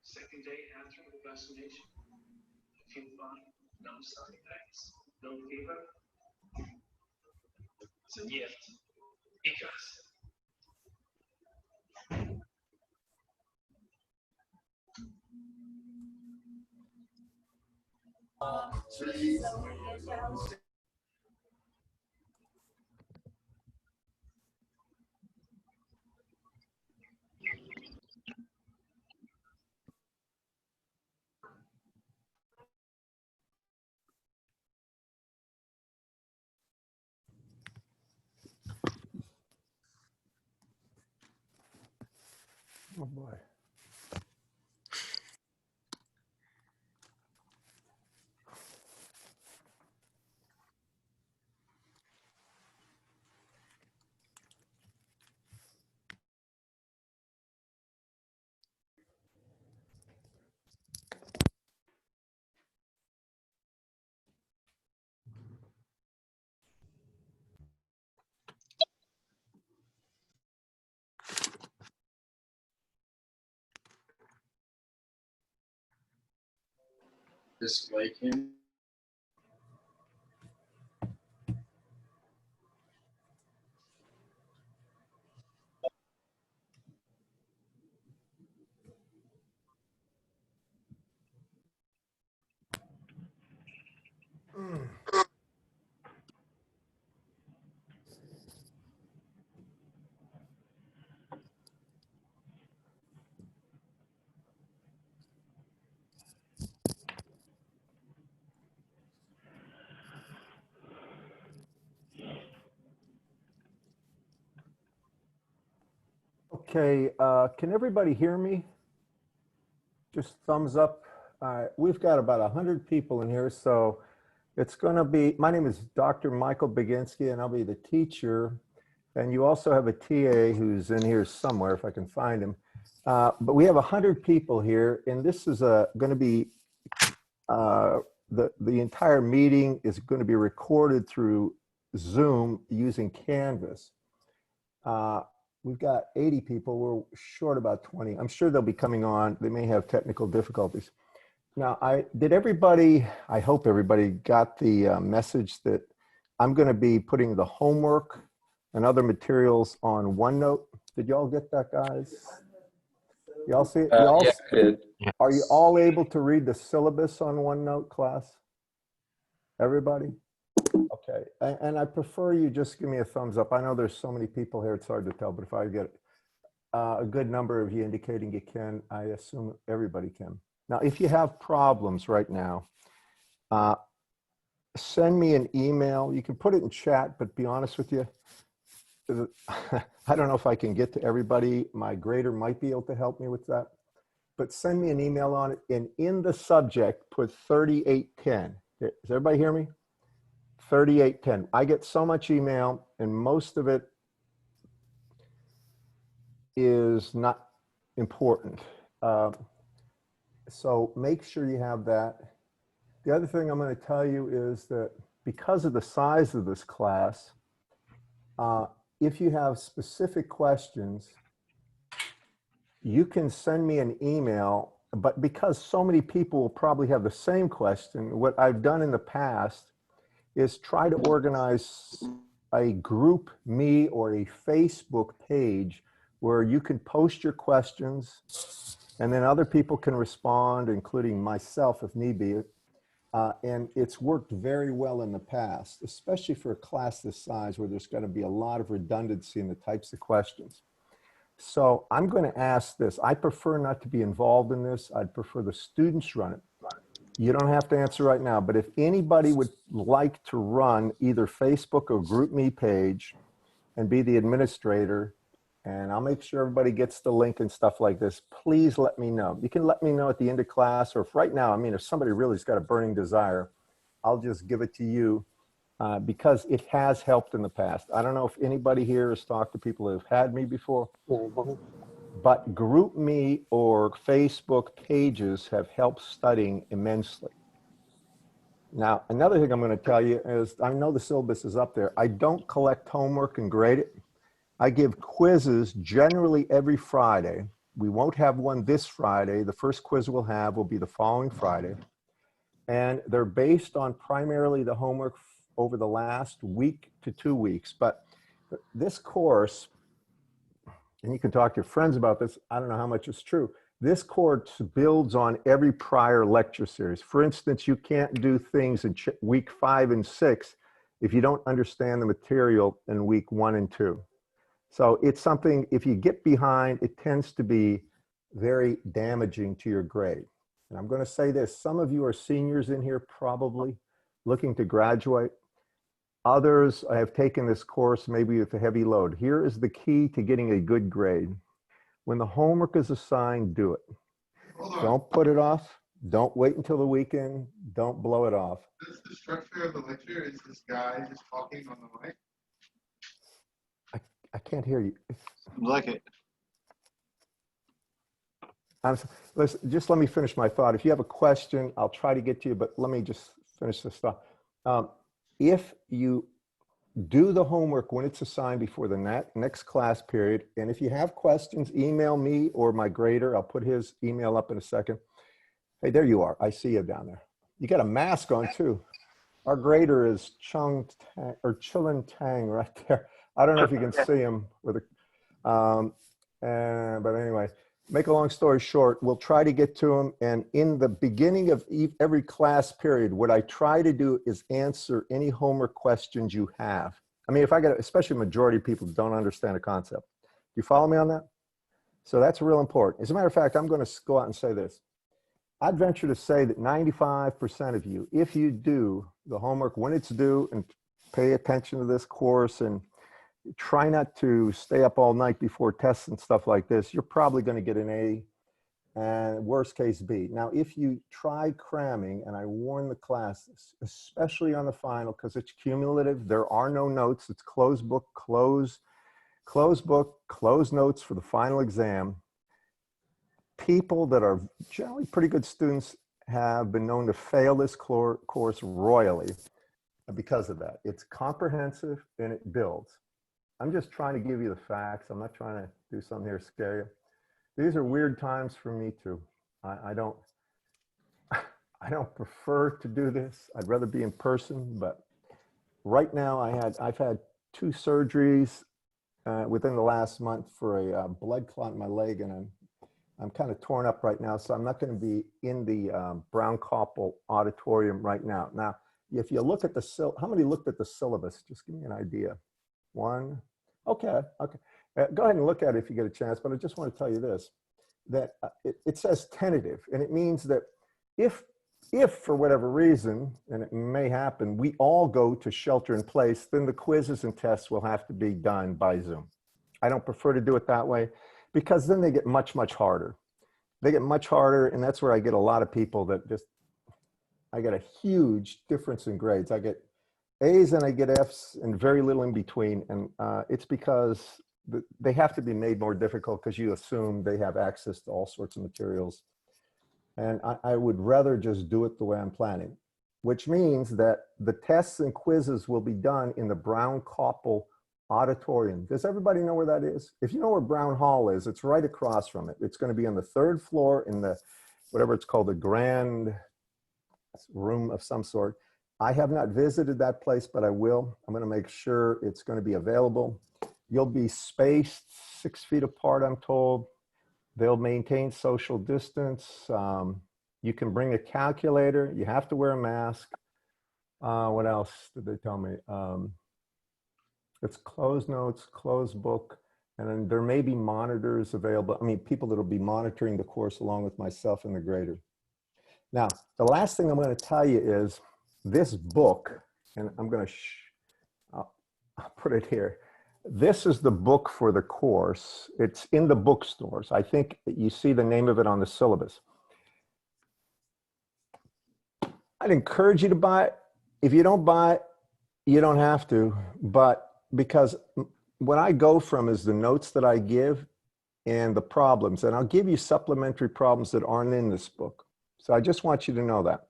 Second day after the vaccination, I feel fine, no side effects, no fever. It's a gift. Because Oh boy. This Lakin. Okay, can everybody hear me? Just thumbs up. We've got about 100 people in here, so it's going to be, my name is Dr. Michael Baginski, and I'll be the teacher. And you also have a TA who's in here somewhere, if I can find him. But we have 100 people here, and this is going to be, the entire meeting is going to be recorded through Zoom using Canvas. We've got 80 people. We're short about 20. I'm sure they'll be coming on. They may have technical difficulties. Now, I hope everybody got the message that I'm going to be putting the homework and other materials on OneNote. Did y'all get that, guys? Y'all see it? Yeah, I did. Are you all able to read the syllabus on OneNote, class? Everybody? Okay, and I prefer you just give me a thumbs up. I know there's so many people here, it's hard to tell, but if I get a good number of you indicating you can, I assume everybody can. Now, if you have problems right now, send me an email. You can put it in chat, but be honest with you, I don't know if I can get to everybody. My grader might be able to help me with that, but send me an email on it, and in the subject, put 3810. Does everybody hear me? 3810. I get so much email, and most of it is not important. So make sure you have that. The other thing I'm going to tell you is that because of the size of this class, if you have specific questions, you can send me an email, but because so many people will probably have the same question, what I've done in the past is try to organize a group me or a Facebook page where you can post your questions and then other people can respond, including myself if need be. And it's worked very well in the past, especially for a class this size where there's going to be a lot of redundancy in the types of questions. So I'm going to ask this. I prefer not to be involved in this. I'd prefer the students run it. You don't have to answer right now, but if anybody would like to run either Facebook or GroupMe page and be the administrator, and I'll make sure everybody gets the link and stuff like this. Please let me know. You can let me know at the end of class, or if right now, I mean, if somebody really has got a burning desire, I'll just give it to you because it has helped in the past. I don't know if anybody here has talked to people who have had me before, but GroupMe or Facebook pages have helped studying immensely. Now, another thing I'm going to tell you is, I know the syllabus is up there. I don't collect homework and grade it. I give quizzes generally every Friday. We won't have one this Friday. The first quiz we'll have will be the following Friday. And they're based on primarily the homework over the last week to 2 weeks. But this course, and you can talk to your friends about this, I don't know how much is true. This course builds on every prior lecture series. For instance, you can't do things in week 5 and 6 if you don't understand the material in week 1 and 2. So it's something, if you get behind, it tends to be very damaging to your grade. And I'm going to say this, some of you are seniors in here probably looking to graduate. Others have taken this course maybe with a heavy load. Here is the key to getting a good grade. When the homework is assigned, do it. Don't put it off. Don't wait until the weekend. Don't blow it off. Is the structure of the lecture is this guy just talking on the mic? I can't hear you. Like it. Listen, just let me finish my thought. If you have a question, I'll try to get to you, but let me just finish this thought. If you do the homework when it's assigned before the next class period, and if you have questions, email me or my grader. I'll put his email up in a second. Hey, there you are. I see you down there. You got a mask on too. Our grader is Chilin Tang right there. I don't know if you can see him with a, but anyway, make a long story short, we'll try to get to him. And in the beginning of every class period, what I try to do is answer any homework questions you have. I mean, if I get, especially majority of people don't understand a concept. Do you follow me on that? So that's real important. As a matter of fact, I'm going to go out and say this. I'd venture to say that 95% of you, if you do the homework when it's due and pay attention to this course and try not to stay up all night before tests and stuff like this, you're probably going to get an A and worst case B. Now, if you try cramming, and I warn the class, especially on the final, because it's cumulative, there are no notes. It's closed book, closed notes for the final exam. People that are generally pretty good students have been known to fail this course royally because of that. It's comprehensive and it builds. I'm just trying to give you the facts. I'm not trying to do something here to scare you. These are weird times for me too. I don't prefer to do this. I'd rather be in person, but right now I've had 2 surgeries within the last month for a blood clot in my leg, and I'm kind of torn up right now, so I'm not going to be in the Brown-Koppel auditorium right now. Now, if you look at the how many looked at the syllabus? Just give me an idea. 1. Okay. Go ahead and look at it if you get a chance, but I just want to tell you this, that it says tentative, and it means that if for whatever reason, and it may happen, we all go to shelter in place, then the quizzes and tests will have to be done by Zoom. I don't prefer to do it that way because then they get much, much harder. They get much harder, and that's where I get a lot of people that I get a huge difference in grades. I get A's and I get F's and very little in between. And it's because they have to be made more difficult because you assume they have access to all sorts of materials. And I would rather just do it the way I'm planning, which means that the tests and quizzes will be done in the Brown-Koppel auditorium. Does everybody know where that is? If you know where Brown Hall is, it's right across from it. It's going to be on the 3rd floor in the, whatever it's called, the grand room of some sort. I have not visited that place, but I will. I'm going to make sure it's going to be available. You'll be spaced 6 feet apart, I'm told. They'll maintain social distance. You can bring a calculator. You have to wear a mask. What else did they tell me? It's closed notes, closed book, and then there may be monitors available. I mean, people that will be monitoring the course along with myself and the grader. Now, the last thing I'm going to tell you is this book, and I'm going to, I'll put it here. This is the book for the course. It's in the bookstores. I think you see the name of it on the syllabus. I'd encourage you to buy it. If you don't buy it, you don't have to, but because what I go from is the notes that I give and the problems, and I'll give you supplementary problems that aren't in this book. So I just want you to know that.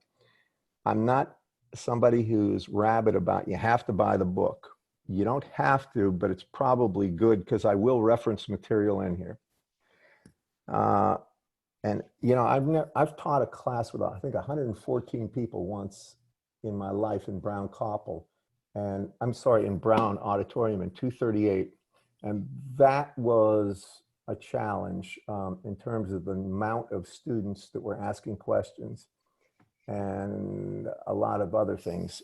I'm not somebody who's rabid about you have to buy the book. You don't have to, but it's probably good because I will reference material in here. And you know, I've taught a class with I think 114 people once in my life in Brown Koppel, and I'm sorry, in Brown Auditorium in 238, and that was a challenge in terms of the amount of students that were asking questions and a lot of other things.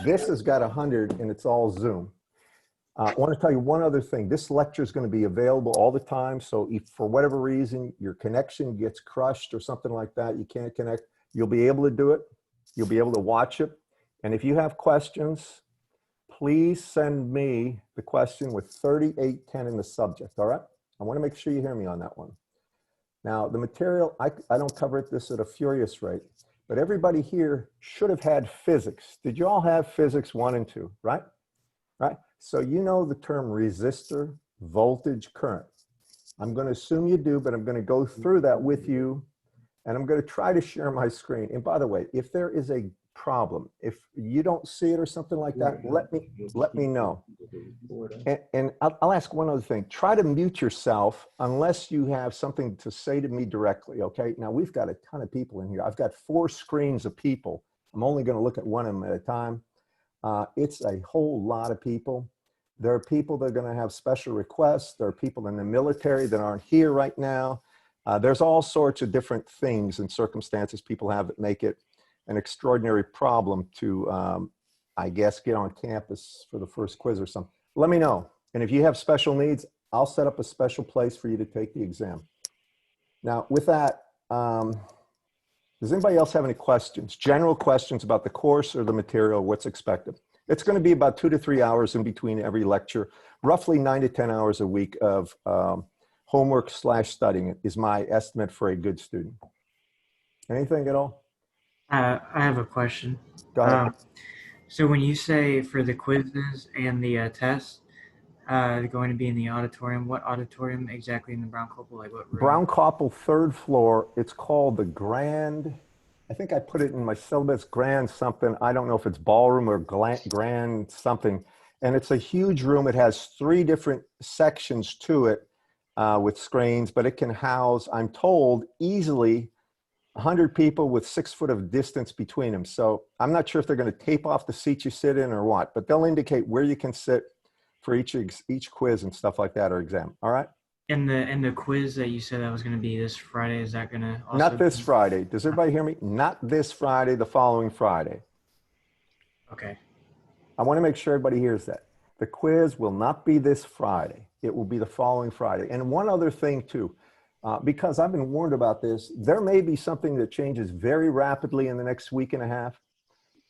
This has got 100 and it's all Zoom. I want to tell you one other thing. This lecture is going to be available all the time. So if for whatever reason your connection gets crushed or something like that, you can't connect, you'll be able to do it. You'll be able to watch it. And if you have questions, please send me the question with 3810 in the subject. All right. I want to make sure you hear me on that one. Now, the material, I don't cover this at a furious rate, but everybody here should have had physics. Did you all have physics 1 and 2, right? Right? So you know the term resistor, voltage, current. I'm going to assume you do, but I'm going to go through that with you, and I'm going to try to share my screen. And by the way, if there is a problem, if you don't see it or something like that, let me know. And I'll ask one other thing. Try to mute yourself unless you have something to say to me directly, okay? Now, we've got a ton of people in here. I've got 4 screens of people. I'm only going to look at one of them at a time. It's a whole lot of people. There are people that are going to have special requests. There are people in the military that aren't here right now. There's all sorts of different things and circumstances people have that make it an extraordinary problem to, I guess, get on campus for the first quiz or something. Let me know. And if you have special needs, I'll set up a special place for you to take the exam. Now, with that, does anybody else have any questions? General questions about the course or the material, what's expected? It's going to be about 2 to 3 hours in between every lecture, roughly 9 to 10 hours a week of homework / studying is my estimate for a good student. Anything at all? I have a question. Go ahead. So when you say for the quizzes and the tests, going to be in the auditorium, what auditorium exactly in the Brown Koppel? Like what room? Brown Koppel, 3rd floor. It's called the Grand, I think I put it in my syllabus, Grand something. I don't know if it's ballroom or grand something. And it's a huge room. It has 3 different sections to it with screens, but it can house, I'm told, easily 100 people with 6 foot of distance between them. So I'm not sure if they're going to tape off the seat you sit in or what, but they'll indicate where you can sit for each quiz and stuff like that or exam. All right. And the quiz that you said that was going to be this Friday, is that going to also Not this Friday. Does everybody hear me? Not this Friday, the following Friday. Okay. I want to make sure everybody hears that. The quiz will not be this Friday. It will be the following Friday. And one other thing too, because I've been warned about this, there may be something that changes very rapidly in the next week and a half.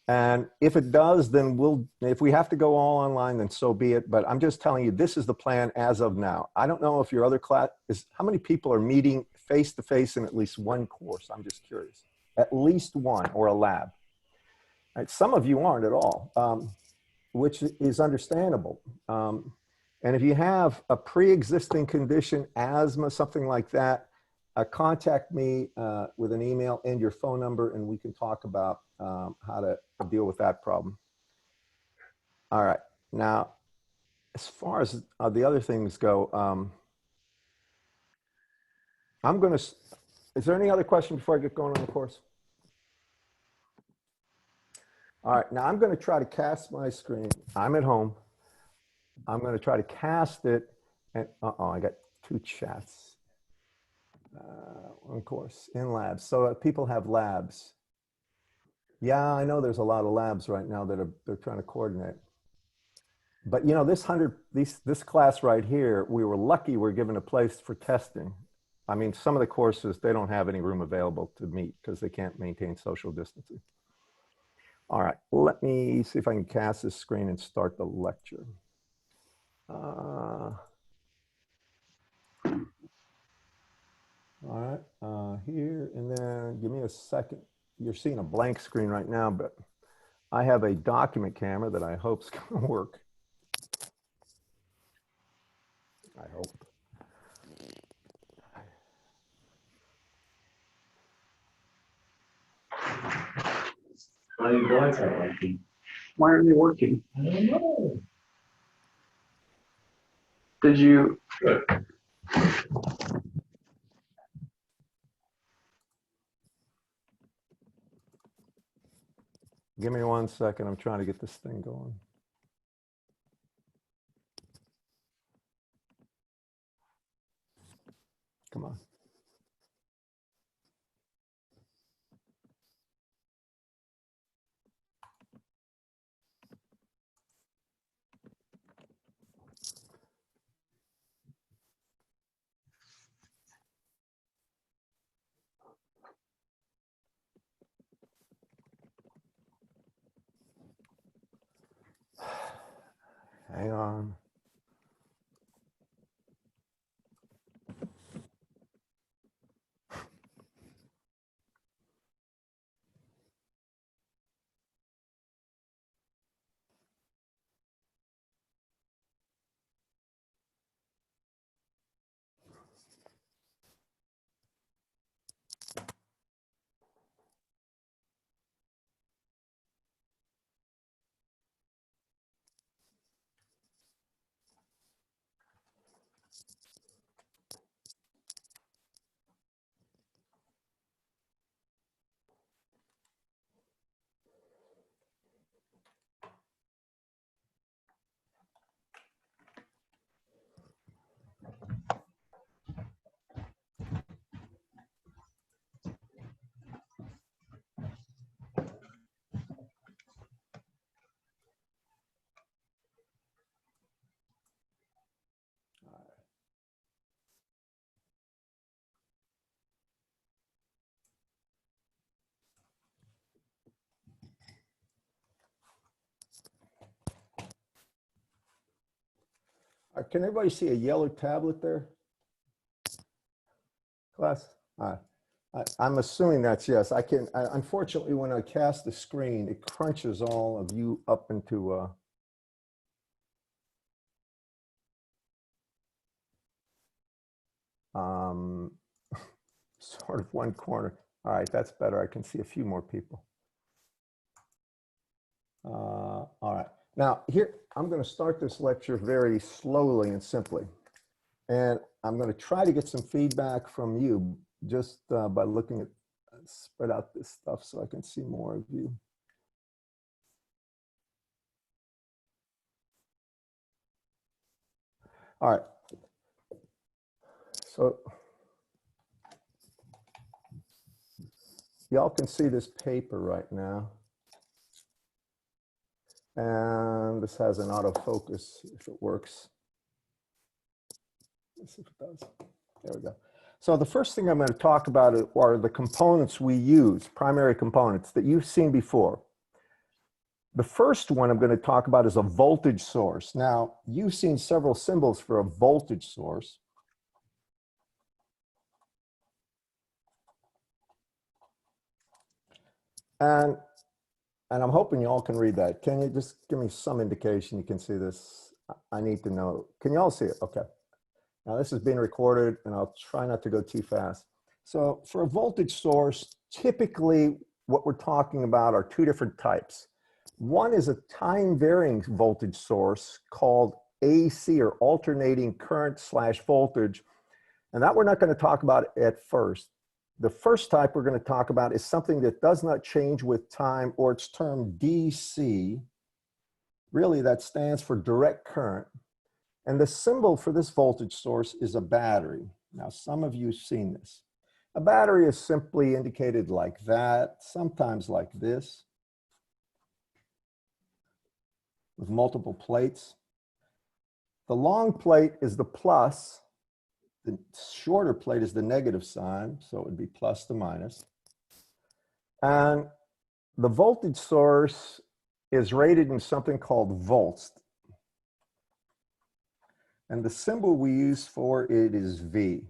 And if it does, then if we have to go all online, then so be it. But I'm just telling you, this is the plan as of now. I don't know if your other class how many people are meeting face-to-face in at least one course? I'm just curious. At least one, or a lab. Right? Some of you aren't at all, which is understandable. And if you have a pre-existing condition, asthma, something like that, contact me with an email and your phone number, and we can talk about how to deal with that problem. All right. Now, as far as the other things go, I'm going to, is there any other question before I get going on the course? All right. Now, I'm going to try to cast my screen. I'm at home. I'm going to try to cast it. And I got 2 chats. One course in labs. So people have labs. Yeah, I know there's a lot of labs right now that they're trying to coordinate. But you know, this class right here, we were lucky we're given a place for testing. I mean, some of the courses, they don't have any room available to meet because they can't maintain social distancing. All right, let me see if I can cast this screen and start the lecture. All right, here, and then give me a second. You're seeing a blank screen right now, but I have a document camera that I hope's going to work. I hope. My guys are working. Why aren't they working? I don't know. Did you? Good. Give me 1 second. I'm trying to get this thing going. Come on. Hang on. Can everybody see a yellow tablet there? Class? I'm assuming that's yes. Unfortunately, when I cast the screen, it crunches all of you up into sort of one corner. All right, that's better. I can see a few more people. All right. Now, here, I'm going to start this lecture very slowly and simply. And I'm going to try to get some feedback from you just by looking at, spread out this stuff so I can see more of you. All right. So y'all can see this paper right now. And this has an autofocus if it works. Let's see if it does. There we go. So the first thing I'm going to talk about are the components we use, primary components that you've seen before. The first one I'm going to talk about is a voltage source. Now, you've seen several symbols for a voltage source. And I'm hoping you all can read that. Can you just give me some indication you can see this? I need to know. Can you all see it? Okay. Now this is being recorded and I'll try not to go too fast. So for a voltage source, typically what we're talking about are two different types. One is a time varying voltage source called AC, or alternating current / voltage. And that we're not going to talk about at first. The first type we're going to talk about is something that does not change with time, or it's termed DC. Really, that stands for direct current. And the symbol for this voltage source is a battery. Now, some of you have seen this. A battery is simply indicated like that, sometimes like this, with multiple plates. The long plate is the plus. The shorter plate is the negative sign, so it would be plus to minus. And the voltage source is rated in something called volts. And the symbol we use for it is V.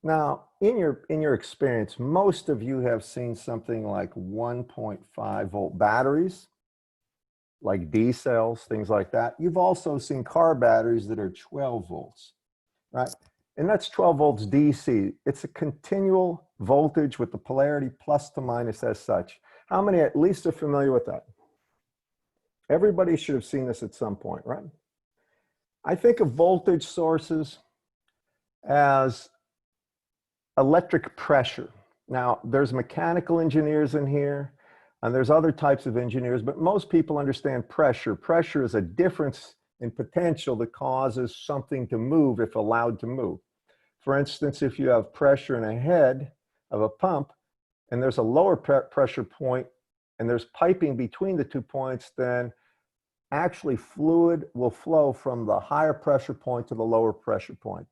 Now, in your experience, most of you have seen something like 1.5 volt batteries, like D cells, things like that. You've also seen car batteries that are 12 volts, right? And that's 12 volts DC. It's a continual voltage with the polarity plus to minus as such. How many at least are familiar with that? Everybody should have seen this at some point, right? I think of voltage sources as electric pressure. Now, there's mechanical engineers in here, and there's other types of engineers, but most people understand pressure. Pressure is a difference in potential that causes something to move if allowed to move. For instance, if you have pressure in a head of a pump, and there's a lower pressure point, and there's piping between the 2 points, then actually fluid will flow from the higher pressure point to the lower pressure point.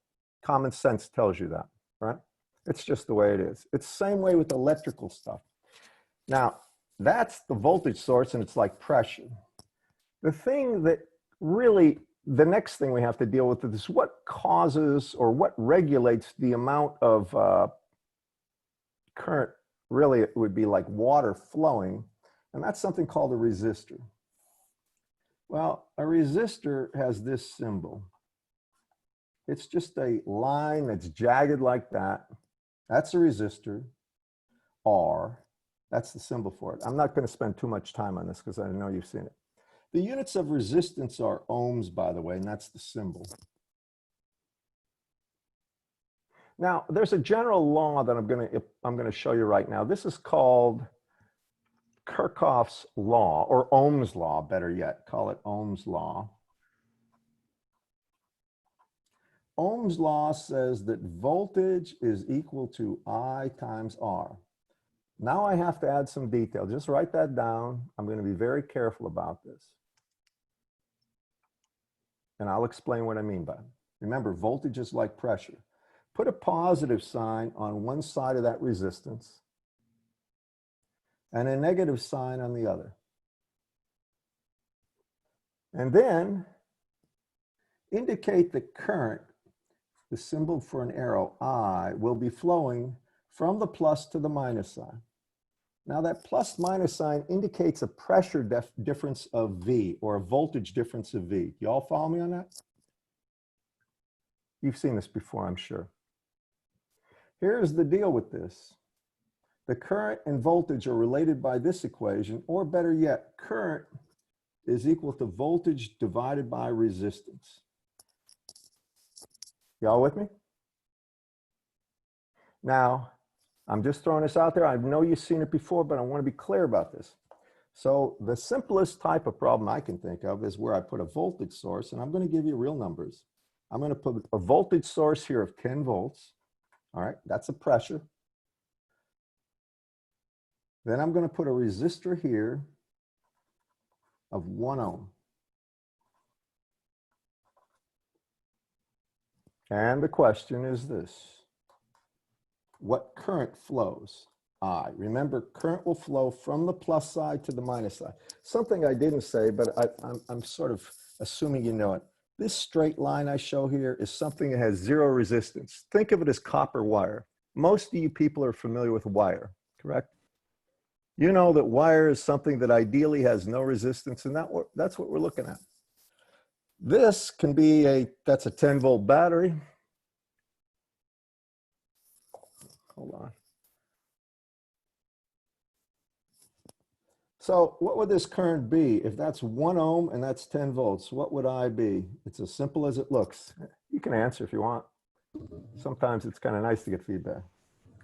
Common sense tells you that, right? It's just the way it is. It's the same way with electrical stuff. Now, that's the voltage source, and it's like pressure. The thing that really, the next thing we have to deal with is what causes or what regulates the amount of current. Really, it would be like water flowing, and that's something called a resistor. Well, a resistor has this symbol. It's just a line that's jagged like that. That's a resistor. R, that's the symbol for it. I'm not going to spend too much time on this because I know you've seen it. The units of resistance are ohms, by the way, and that's the symbol. Now, there's a general law that I'm going to show you right now. This is called Kirchhoff's law, or Ohm's law, better yet, call it Ohm's law. Ohm's law says that voltage is equal to I times R. Now I have to add some detail. Just write that down. I'm going to be very careful about this. And I'll explain what I mean by it. Remember, voltage is like pressure. Put a positive sign on one side of that resistance and a negative sign on the other. And then indicate the current, the symbol for an arrow, I, will be flowing from the plus to the minus sign. Now that plus minus sign indicates a pressure difference of V, or a voltage difference of V. You all follow me on that? You've seen this before, I'm sure. Here's the deal with this. The current and voltage are related by this equation, or better yet, current is equal to voltage divided by resistance. Y'all with me? Now, I'm just throwing this out there. I know you've seen it before, but I want to be clear about this. So the simplest type of problem I can think of is where I put a voltage source, and I'm going to give you real numbers. I'm going to put a voltage source here of 10 volts. All right, that's a pressure. Then I'm going to put a resistor here of 1 ohm. And the question is this: what current flows? I. Remember, current will flow from the plus side to the minus side. Something I didn't say, but I'm sort of assuming you know it. This straight line I show here is something that has zero resistance. Think of it as copper wire. Most of you people are familiar with wire, correct? You know that wire is something that ideally has no resistance, and that's what we're looking at. This can be that's a 10 volt battery. Hold on. So what would this current be? If that's 1 ohm and that's 10 volts, what would I be? It's as simple as it looks. You can answer if you want. Sometimes it's kind of nice to get feedback.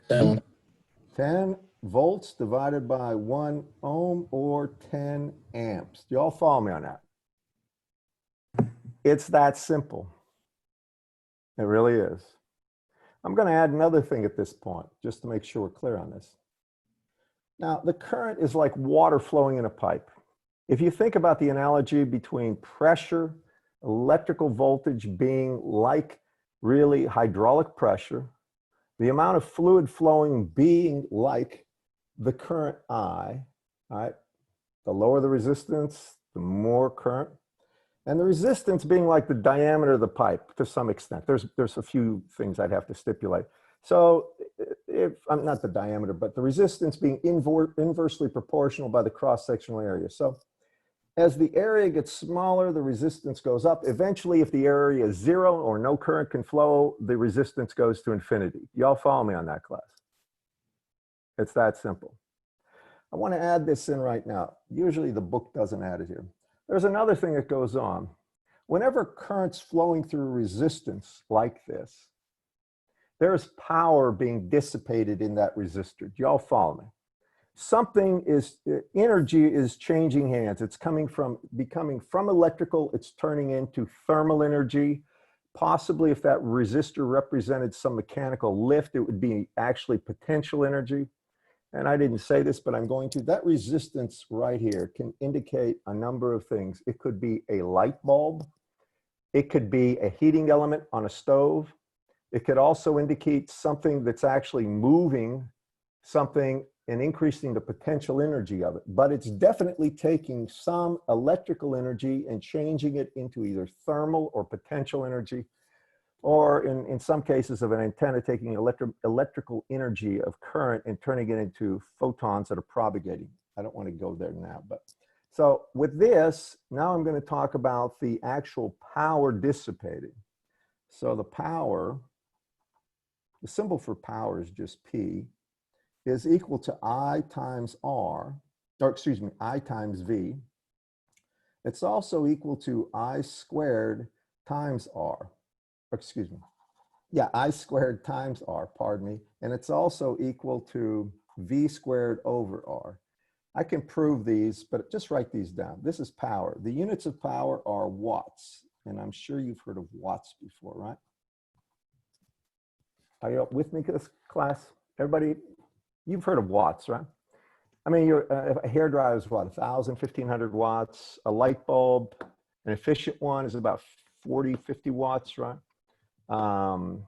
10 volts divided by 1 ohm, or 10 amps. Do you all follow me on that? It's that simple. It really is. I'm going to add another thing at this point, just to make sure we're clear on this. Now, the current is like water flowing in a pipe. If you think about the analogy between pressure, electrical voltage being like really hydraulic pressure, the amount of fluid flowing being like the current I, all right? The lower the resistance, the more current. And the resistance being like the diameter of the pipe to some extent. There's a few things I'd have to stipulate. So if I'm not the diameter, but the resistance being inversely proportional by the cross-sectional area. So as the area gets smaller, the resistance goes up. Eventually, if the area is 0 or no current can flow, the resistance goes to infinity. Y'all follow me on that, class? It's that simple. I want to add this in right now. Usually the book doesn't add it here. There's another thing that goes on. Whenever current's flowing through resistance like this, there's power being dissipated in that resistor. Do y'all follow me? Energy is changing hands. It's becoming from electrical, it's turning into thermal energy. Possibly if that resistor represented some mechanical lift, it would be actually potential energy. And I didn't say this, but I'm going to. That resistance right here can indicate a number of things. It could be a light bulb. It could be a heating element on a stove. It could also indicate something that's actually moving something and increasing the potential energy of it. But it's definitely taking some electrical energy and changing it into either thermal or potential energy, or in some cases of an antenna, taking electrical energy of current and turning it into photons that are propagating. I don't want to go there now, but so with this, now I'm going to talk about the actual power dissipated. So the power, the symbol for power is just P, is equal to I times R, or excuse me, I times V. It's also equal to I squared times R. Excuse me. Yeah, I squared times R, pardon me. And it's also equal to V squared over R. I can prove these, but just write these down. This is power. The units of power are watts. And I'm sure you've heard of watts before, right? Are you with me, class? Everybody, you've heard of watts, right? I mean, a hairdryer is what, 1,000, 1,500 watts. A light bulb, an efficient one, is about 40, 50 watts, right? Trying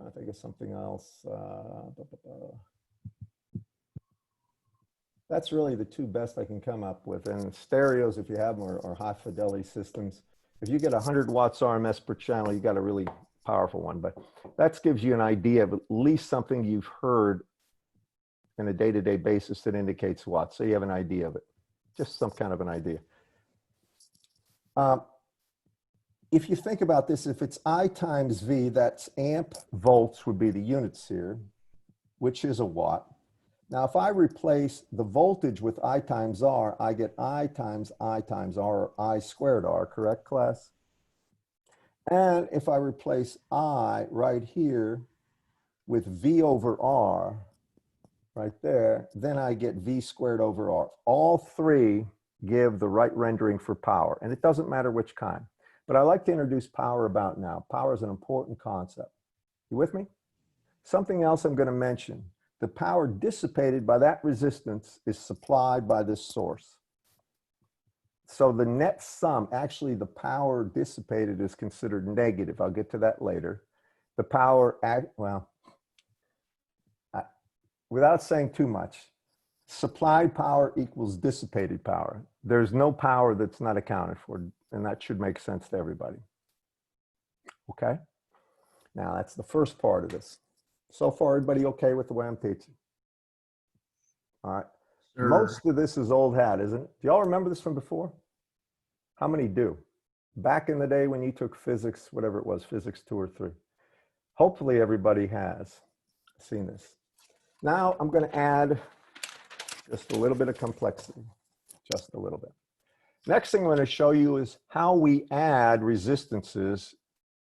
to think of something else. That's really the two best I can come up with. And stereos, if you have them, are high fidelity systems. If you get 100 watts RMS per channel, you got a really powerful one. But that gives you an idea of at least something you've heard in a day-to-day basis that indicates watts. So you have an idea of it, just some kind of an idea. If you think about this, if it's I times V, that's amp volts would be the units here, which is a watt. Now, if I replace the voltage with I times R, I get I times R, or I squared R, correct, class? And if I replace I right here with V over R, right there, then I get V squared over R. All three give the right rendering for power, and it doesn't matter which kind. But I like to introduce power about now. Power is an important concept. You with me? Something else I'm going to mention. The power dissipated by that resistance is supplied by this source. So the net sum, actually the power dissipated is considered negative. I'll get to that later. The power, without saying too much, supplied power equals dissipated power. There's no power that's not accounted for, and that should make sense to everybody. Okay? Now, that's the first part of this. So far, everybody okay with the way I'm teaching? All right. Sure. Most of this is old hat, isn't it? Do y'all remember this from before? How many do? Back in the day when you took physics, whatever it was, physics 2 or 3. Hopefully everybody has seen this. Now I'm going to add just a little bit of complexity, just a little bit. Next thing I'm going to show you is how we add resistances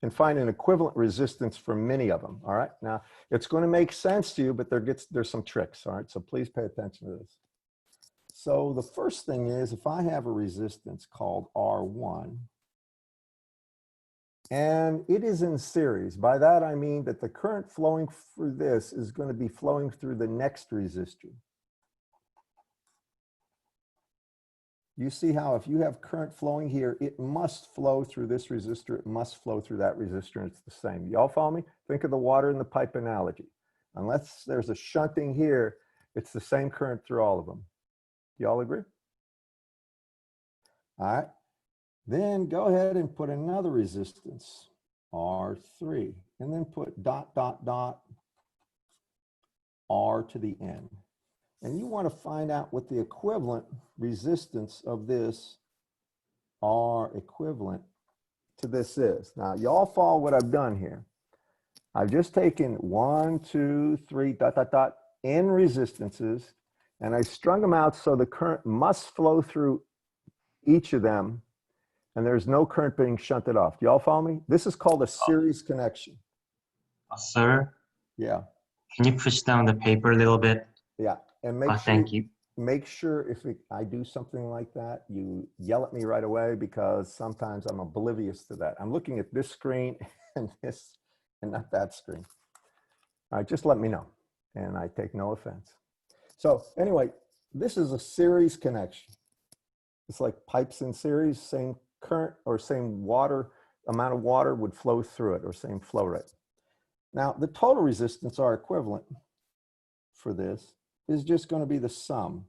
and find an equivalent resistance for many of them. All right. Now it's going to make sense to you, but there's some tricks. All right. So please pay attention to this. So the first thing is, if I have a resistance called R1, and it is in series, by that I mean that the current flowing through this is going to be flowing through the next resistor. You see how if you have current flowing here, it must flow through this resistor, it must flow through that resistor, and it's the same. Y'all follow me? Think of the water in the pipe analogy. Unless there's a shunting here, it's the same current through all of them. Y'all agree? All right. Then go ahead and put another resistance, R3, and then put dot, dot, dot, R to the N. And you want to find out what the equivalent resistance of this R equivalent to this is. Now, y'all follow what I've done here. I've just taken 1, 2, 3, dot, dot, dot, N resistances, and I strung them out so the current must flow through each of them, and there's no current being shunted off. Do y'all follow me? This is called a series connection. Sir, Yeah, can you push down the paper a little bit? yeah. And make sure, Thank you. make sure if I do something like that, you yell at me right away, because sometimes I'm oblivious to that. I'm looking at this screen and this, and not that screen. All right, just let me know, and I take no offense. So anyway, this is a series connection. It's like pipes in series, same current or same water, amount of water would flow through it, or same flow rate. Now, the total resistance, R equivalent for this, is just going to be the sum,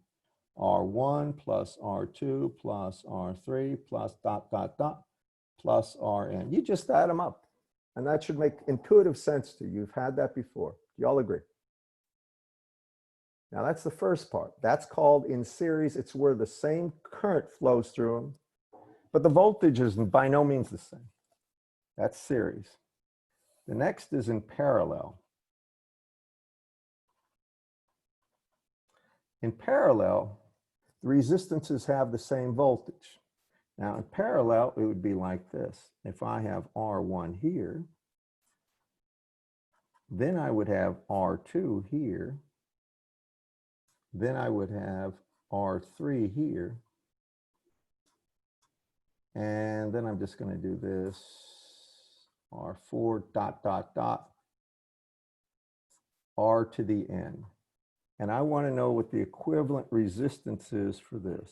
R1 plus R2 plus R3 plus dot, dot, dot, plus Rn. You just add them up, and that should make intuitive sense to you. You've had that before. Do you all agree? Now, that's the first part. That's called in series. It's where the same current flows through them, but the voltage is by no means the same. That's series. The next is in parallel. In parallel, the resistances have the same voltage. Now, in parallel, it would be like this. If I have R1 here, then I would have R2 here, then I would have R3 here, and then I'm just going to do this, R4 dot, dot, dot, R to the N. And I want to know what the equivalent resistance is for this.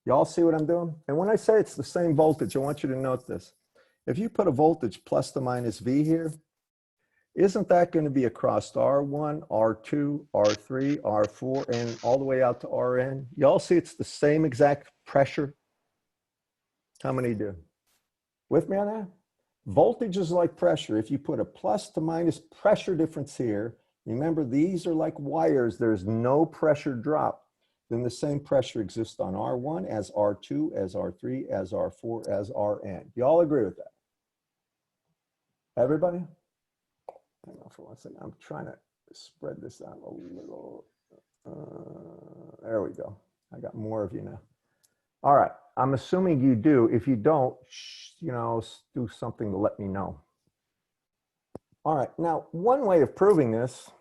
Y'all see what I'm doing? And when I say it's the same voltage, I want you to note this. If you put a voltage plus to minus V here, isn't that going to be across R1, R2, R3, R4, and all the way out to Rn? Y'all see it's the same exact pressure? How many do? With me on that? Voltage is like pressure. If you put a plus to minus pressure difference here, remember these are like wires, there's no pressure drop, then the same pressure exists on R1 as R2, as R3, as R4, as Rn. You all agree with that? Everybody? Hang on for 1 second. I'm trying to spread this out a little. There we go. I got more of you now. All right. I'm assuming you do. If you don't, you know, do something to let me know. All right. Now, one way of proving this,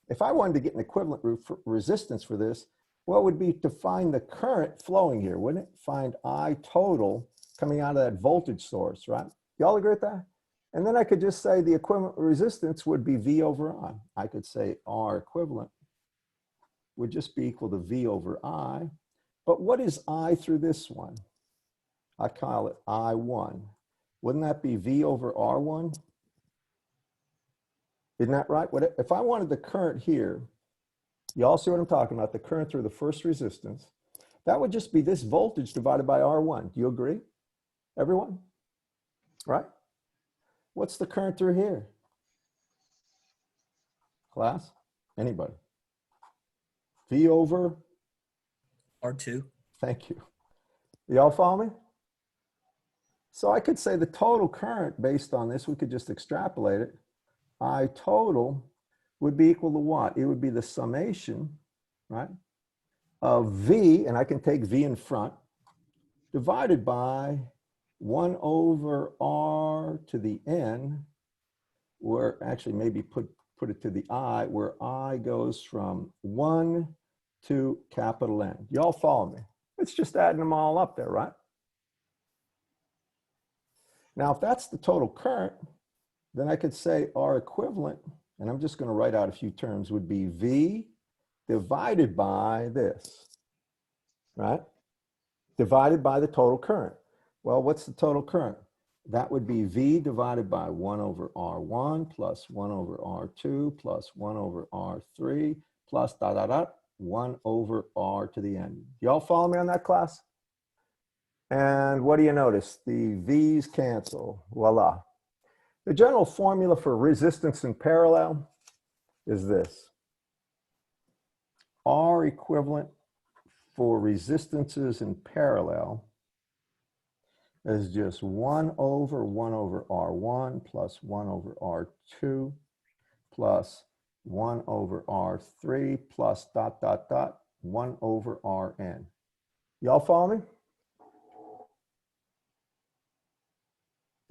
if I wanted to get an equivalent resistance for this, what would be to find the current flowing here, wouldn't it? Find I total coming out of that voltage source, right? Y'all agree with that? And then I could just say the equivalent resistance would be V over I. I could say R equivalent would just be equal to V over I. But what is I through this one? I call it I1. Wouldn't that be V over R1? Isn't that right? If I wanted the current here, you all see what I'm talking about, the current through the first resistance, that would just be this voltage divided by R1. Do you agree? Everyone? Right? What's the current through here? Class? Anybody? V over? R2. Thank you. Y'all follow me? So I could say the total current based on this, we could just extrapolate it. I total would be equal to what? It would be the summation, right, of V, and I can take V in front, divided by 1 over R to the N, where actually maybe put it to the I, where I goes from 1 to capital N. Y'all follow me? It's just adding them all up there, right? Now, if that's the total current, then I could say R equivalent, and I'm just going to write out a few terms, would be V divided by this, right? Divided by the total current. Well, what's the total current? That would be V divided by 1 over R1 plus 1 over R2 plus 1 over R3 plus dot, dot, dot, 1 over R to the N. Y'all follow me on that, class? And what do you notice? The V's cancel. Voila. The general formula for resistance in parallel is this. R equivalent for resistances in parallel is just 1 over R1 plus 1 over R2 plus 1 over R3 plus ... 1 over Rn. Y'all follow me?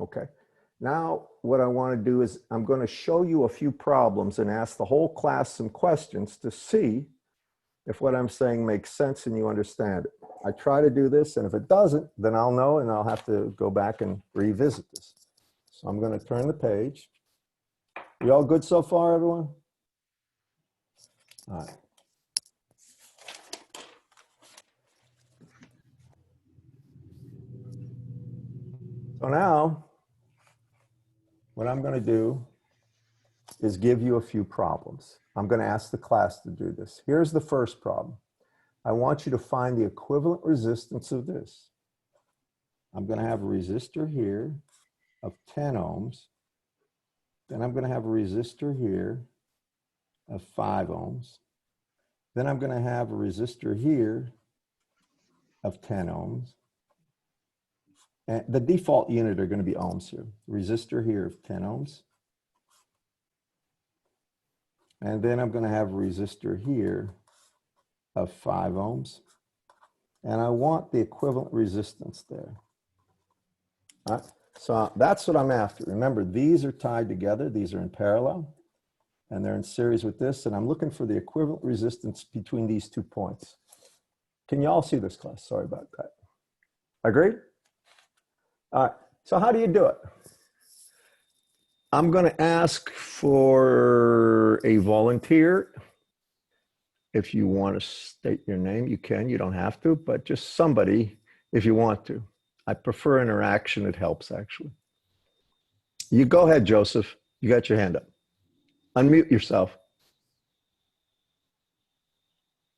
Okay. Now, what I want to do is I'm going to show you a few problems and ask the whole class some questions to see if what I'm saying makes sense and you understand it. I try to do this, and if it doesn't, then I'll know and I'll have to go back and revisit this. So I'm going to turn the page. You all good so far, everyone? All right. So now, what I'm going to do is give you a few problems. I'm going to ask the class to do this. Here's the first problem. I want you to find the equivalent resistance of this. I'm going to have a resistor here of 10 ohms. Then I'm going to have a resistor here of 5 ohms. Then I'm going to have a resistor here of 10 ohms. And the default unit are going to be ohms here. Resistor here of 10 ohms. And then I'm going to have a resistor here of 5 ohms. And I want the equivalent resistance there. All right. So that's what I'm after. Remember, these are tied together. These are in parallel. And they're in series with this. And I'm looking for the equivalent resistance between these 2 points. Can you all see this, class? Sorry about that. Agreed? All right. So how do you do it? I'm going to ask for a volunteer. If you want to state your name, you can. You don't have to, but just somebody if you want to. I prefer interaction. It helps, actually. You go ahead, Joseph. You got your hand up. Unmute yourself.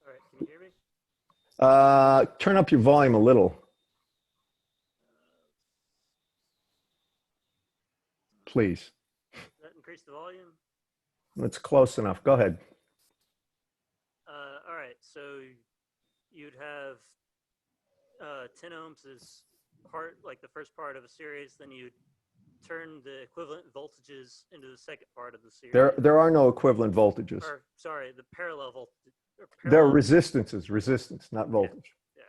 All right, can you hear me? Turn up your volume a little. Please. Does that increase the volume? It's close enough. Go ahead. All right, so you'd have 10 ohms is part, like the first part of a series, then you'd turn the equivalent voltages into the second part of the series. There are no equivalent voltages. Or, sorry, the parallel voltage. There are resistances, not voltage. Yeah.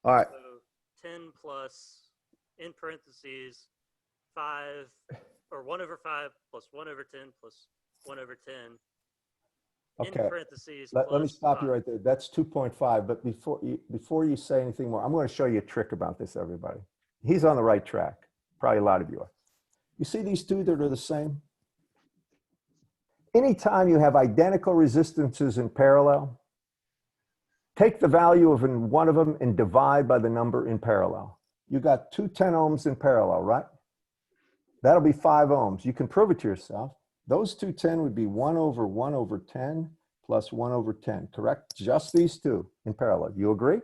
All right. So 10 plus, in parentheses, 5, or 1 over 5 plus 1 over 10 plus 1 over 10. Okay. In parentheses. Let me stop you 5. right there. That's 2.5. But before you say anything more, I'm going to show you a trick about this, everybody. He's on the right track. Probably a lot of you are. You see these two that are the same? Anytime you have identical resistances in parallel, take the value of one of them and divide by the number in parallel. You got 2 10 ohms in parallel, right? That'll be 5 ohms. You can prove it to yourself. Those 2 10 would be 1 over 10 plus 1 over 10, correct? Just these two in parallel. You agree?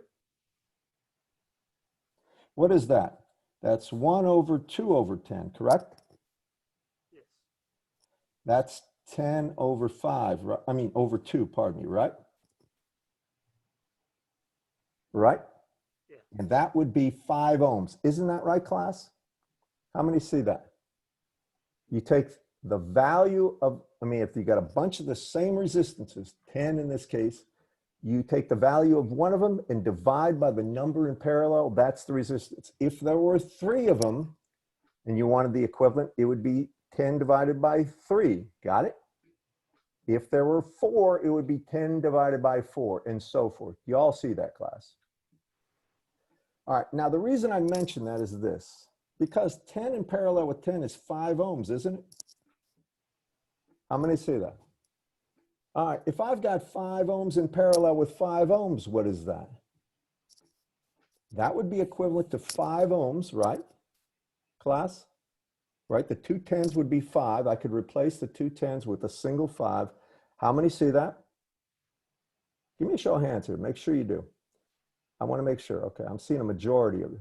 What is that? That's 1 over 2 over 10, correct? Yes. That's 10 over 5, right? I mean, over 2, pardon me, right? Right? Yeah. And that would be 5 ohms. Isn't that right, class? How many see that? You take the value of, if you got a bunch of the same resistances, 10 in this case, you take the value of one of them and divide by the number in parallel, that's the resistance. If there were 3 of them and you wanted the equivalent, it would be 10 divided by 3. Got it? If there were 4, it would be 10 divided by 4 and so forth. You all see that, class? All right, now the reason I mention that is this, because 10 in parallel with 10 is 5 ohms, isn't it? How many see that? All right, if I've got 5 ohms in parallel with 5 ohms, what is that? That would be equivalent to 5 ohms, right, class? Right, the 2 10s would be 5. I could replace the 2 10s with a single 5. How many see that? Give me a show of hands here. Make sure you do. I want to make sure. Okay, I'm seeing a majority of you.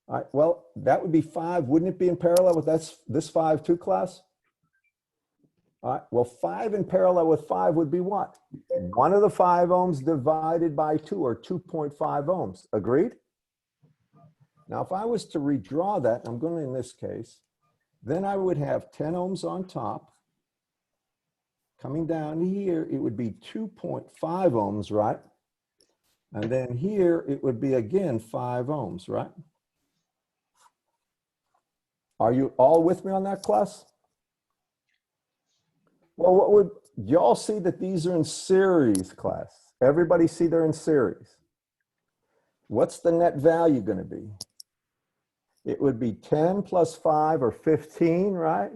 All right, well, that would be 5. Wouldn't it be in parallel with this 5 too, class? All right, well, 5 in parallel with 5 would be what? 1 of the 5 ohms divided by 2, or 2.5 ohms. Agreed? Now, if I was to redraw that, I'm going to in this case, then I would have 10 ohms on top. Coming down here, it would be 2.5 ohms, right? And then here, it would be again 5 ohms, right? Are you all with me on that, class? Well, what would y'all see that these are in series, class? Everybody see they're in series. What's the net value going to be? It would be 10 plus 5, or 15, right?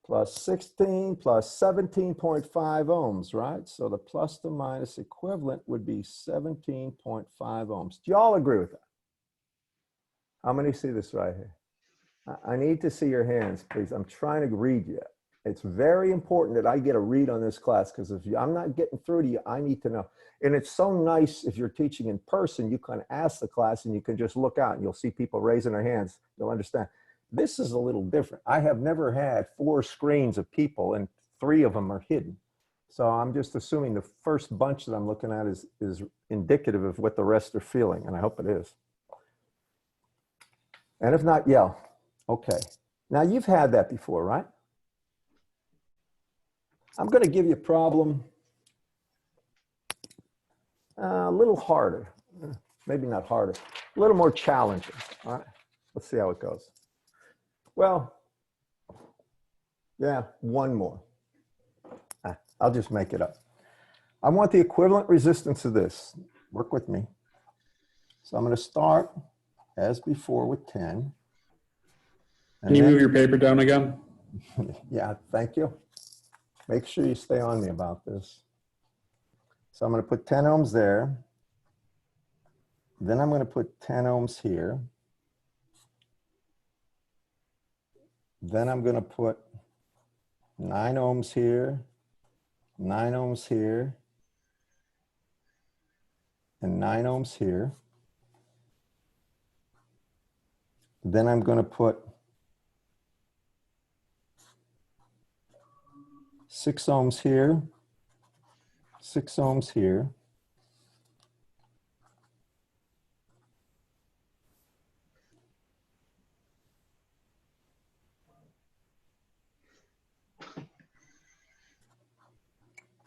Plus 16 plus 17.5 ohms, right? So the plus to minus equivalent would be 17.5 ohms. Do y'all agree with that? How many see this right here? I need to see your hands, please. I'm trying to read you. It's very important that I get a read on this class, because if I'm not getting through to you, I need to know. And it's so nice if you're teaching in person, you kind of ask the class and you can just look out and you'll see people raising their hands. You'll understand. This is a little different. I have never had 4 screens of people and 3 of them are hidden. So I'm just assuming the first bunch that I'm looking at is indicative of what the rest are feeling, and I hope it is. And if not, yell. Okay. Now you've had that before, right? I'm going to give you a problem a little harder. Maybe not harder. A little more challenging. All right. Let's see how it goes. Well, yeah, one more. I'll just make it up. I want the equivalent resistance of this. Work with me. So I'm going to start, as before, with 10. Can you move your paper down again? Yeah, thank you. Make sure you stay on me about this. So I'm going to put 10 ohms there. Then I'm going to put 10 ohms here. Then I'm going to put 9 ohms here, 9 ohms here, and 9 ohms here. Then I'm going to put 6 ohms here, 6 ohms here.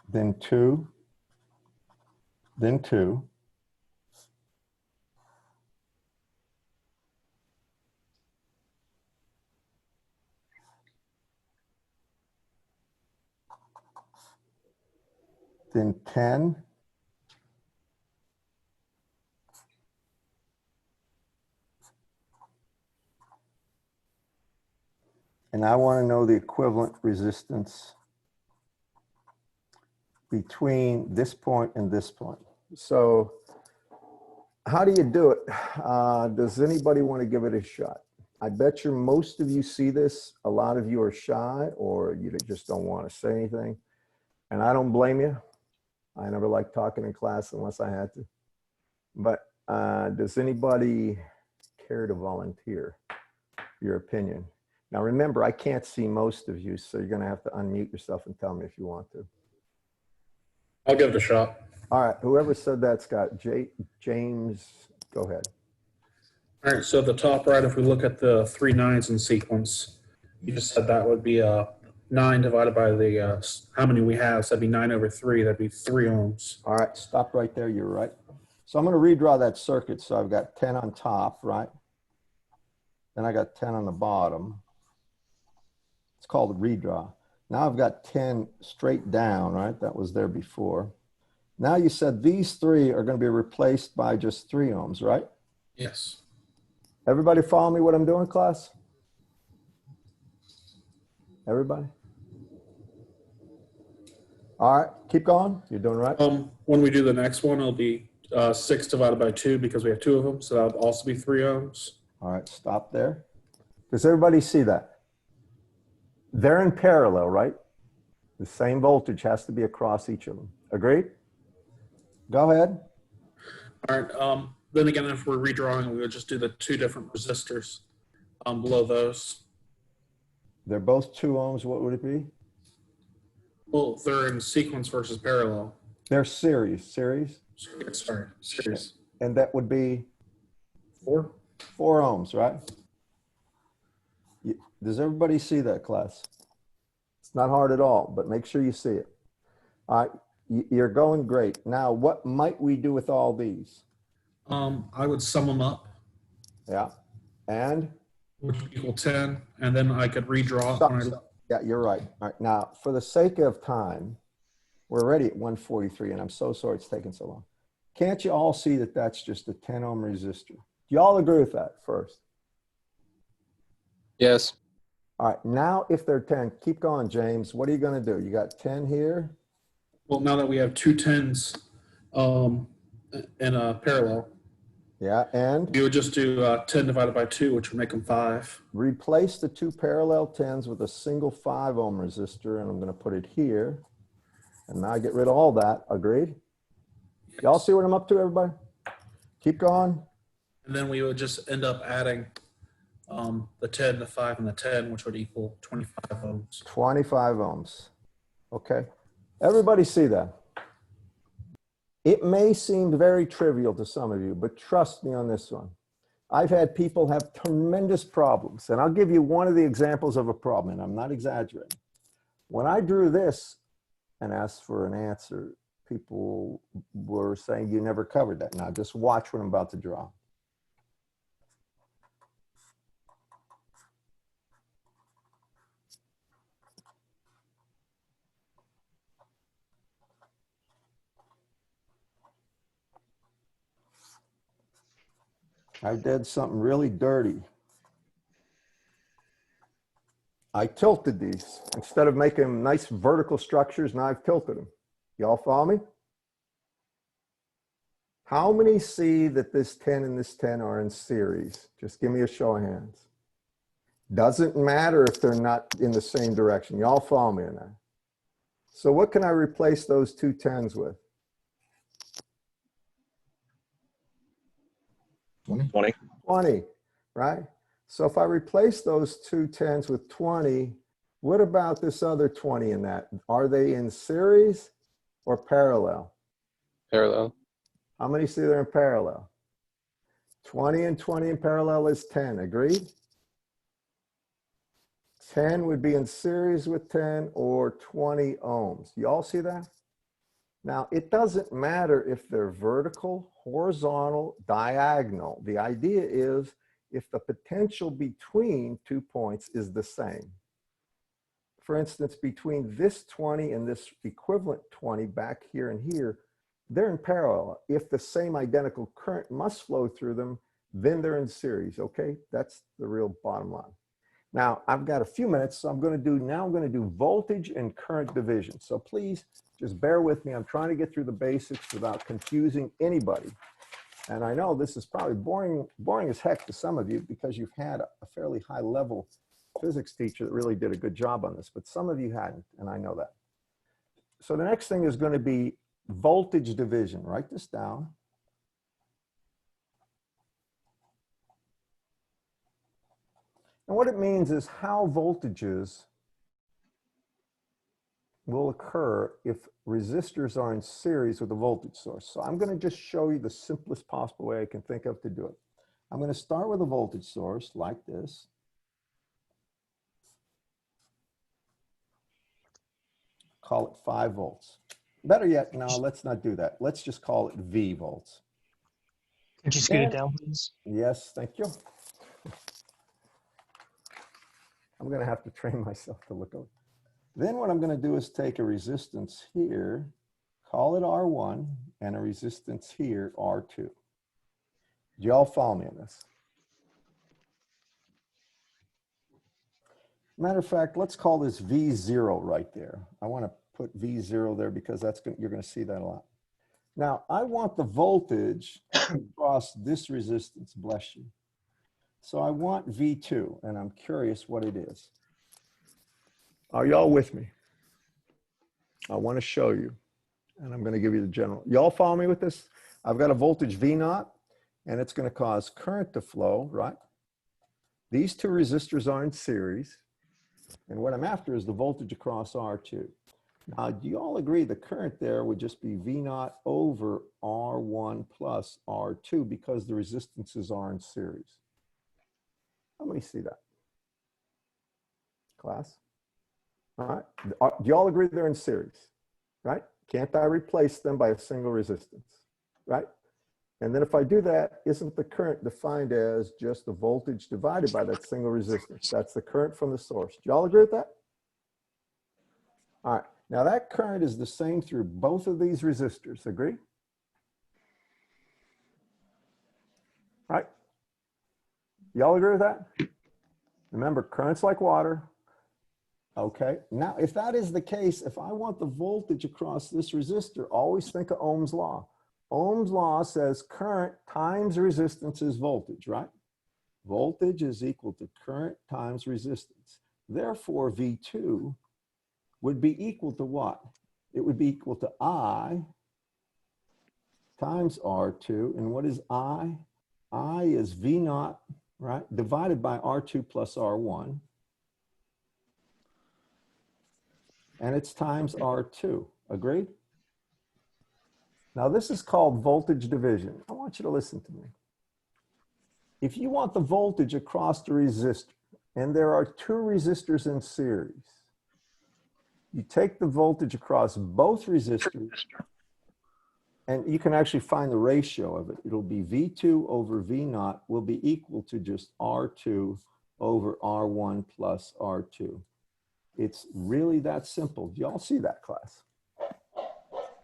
Then 2, then 2. Then 10. And I want to know the equivalent resistance between this point and this point. So how do you do it? Does anybody want to give it a shot? I bet you most of you see this. A lot of you are shy, or you just don't want to say anything. And I don't blame you. I never liked talking in class unless I had to. But does anybody care to volunteer your opinion? Now remember, I can't see most of you, so you're going to have to unmute yourself and tell me if you want to. I'll give it a shot. All right, whoever said that, Scott, James, go ahead. All right, so at the top right, if we look at the 3 9s in sequence, you just said that would be 9 divided by the, how many we have, so that'd be 9 over 3, that'd be 3 ohms. All right, stop right there, you're right. So I'm going to redraw that circuit. So I've got 10 on top, right? Then I got 10 on the bottom. It's called a redraw. Now I've got 10 straight down, right? That was there before. Now you said these 3 are going to be replaced by just 3 ohms, right? Yes. Everybody follow me what I'm doing, class? Everybody? All right, keep going. You're doing right. When we do the next one, it'll be 6 divided by 2 because we have 2 of them, so that'll also be 3 ohms. All right, stop there. Does everybody see that? They're in parallel, right? The same voltage has to be across each of them. Agreed? Go ahead. All right. then again, if we're redrawing, we would just do the two different resistors below those. They're both 2 ohms. What would it be? Well, they're in sequence versus parallel. They're series. Sorry, series. And that would be 4. 4 ohms, right? Does everybody see that, class? It's not hard at all, but make sure you see it. All right, you're going great. Now, what might we do with all these? I would sum them up, Yeah, and? which would equal 10, and then I could redraw. When I, Yeah, you're right. All right, now, for the sake of time, we're already at 1:43, and I'm so sorry it's taking so long. Can't you all see that that's just a 10 ohm resistor? Do you all agree with that first? Yes. All right, now if they're 10, keep going, James. What are you going to do? You got 10 here. well, now that we have two 10s in a parallel, Yeah, and we would just do 10 divided by 2, which would make them 5. replace the 2 parallel 10s with a single 5 ohm resistor, and I'm going to put it here. And now I get rid of all that. Agreed? Y'all see what I'm up to, everybody? Keep going. And then we would just end up adding the 10, the 5, and the 10, which would equal 25 ohms. 25 ohms. Okay. Everybody see that? It may seem very trivial to some of you, but trust me on this one. I've had people have tremendous problems, and I'll give you one of the examples of a problem, and I'm not exaggerating. When I drew this and asked for an answer, people were saying you never covered that. Now just watch what I'm about to draw. I did something really dirty. I tilted these. Instead of making them nice vertical structures, now I've tilted them. Y'all follow me? How many see that this 10 and this 10 are in series? Just give me a show of hands. Doesn't matter if they're not in the same direction. Y'all follow me in that. So what can I replace those two 10s with? 20. 20, right? So if I replace those two 10s with 20, what about this other 20 in that? Are they in series or parallel? Parallel. How many see they're in parallel? 20 and 20 in parallel is 10, agreed? 10 would be in series with 10 or 20 ohms. You all see that? Now, it doesn't matter if they're vertical, horizontal, diagonal. The idea is if the potential between 2 points is the same. For instance, between this 20 and this equivalent 20 back here and here, they're in parallel. If the same identical current must flow through them, then they're in series, okay? That's the real bottom line. Now, I've got a few minutes, so I'm going to do voltage and current division. So please just bear with me. I'm trying to get through the basics without confusing anybody. And I know this is probably boring as heck to some of you because you've had a fairly high level physics teacher that really did a good job on this, but some of you hadn't, and I know that. So the next thing is going to be voltage division. Write this down. And what it means is how voltages will occur if resistors are in series with a voltage source. So I'm going to just show you the simplest possible way I can think of to do it. I'm going to start with a voltage source like this. Call it 5 volts. Better yet, no, let's not do that. Let's just call it V volts. Could you scoot it down, please? Yes, thank you. I'm going to have to train myself to look over. Then what I'm going to do is take a resistance here, call it R1, and a resistance here, R2. Do y'all follow me on this? Matter of fact, let's call this V0 right there. I want to put V0 there because you're going to see that a lot. Now, I want the voltage across this resistance, bless you. So I want V2, and I'm curious what it is. Are y'all with me? I want to show you, and I'm going to give you the general. Y'all follow me with this? I've got a voltage V0, and it's going to cause current to flow, right? These two resistors are in series, and what I'm after is the voltage across R2. Now, do you all agree the current there would just be V naught over R1 plus R2 because the resistances are in series? How many see that? Class? All right. Do you all agree they're in series? Right? Can't I replace them by a single resistance? Right? And then if I do that, isn't the current defined as just the voltage divided by that single resistance? That's the current from the source. Do you all agree with that? All right. Now that current is the same through both of these resistors. Agree? Right? Y'all agree with that? Remember, current's like water. Okay. Now, if that is the case, if I want the voltage across this resistor, always think of Ohm's law. Ohm's law says current times resistance is voltage, right? Voltage is equal to current times resistance. Therefore, V2 would be equal to what? It would be equal to I times R2. And what is I? I is V naught, right? Divided by R2 plus R1. And it's times R2. Agreed? Now this is called voltage division. I want you to listen to me. If you want the voltage across the resistor, and there are two resistors in series, you take the voltage across both resistors, and you can actually find the ratio of it. It'll be V2 over V naught will be equal to just R2 over R1 plus R2. It's really that simple. Do y'all see that, class?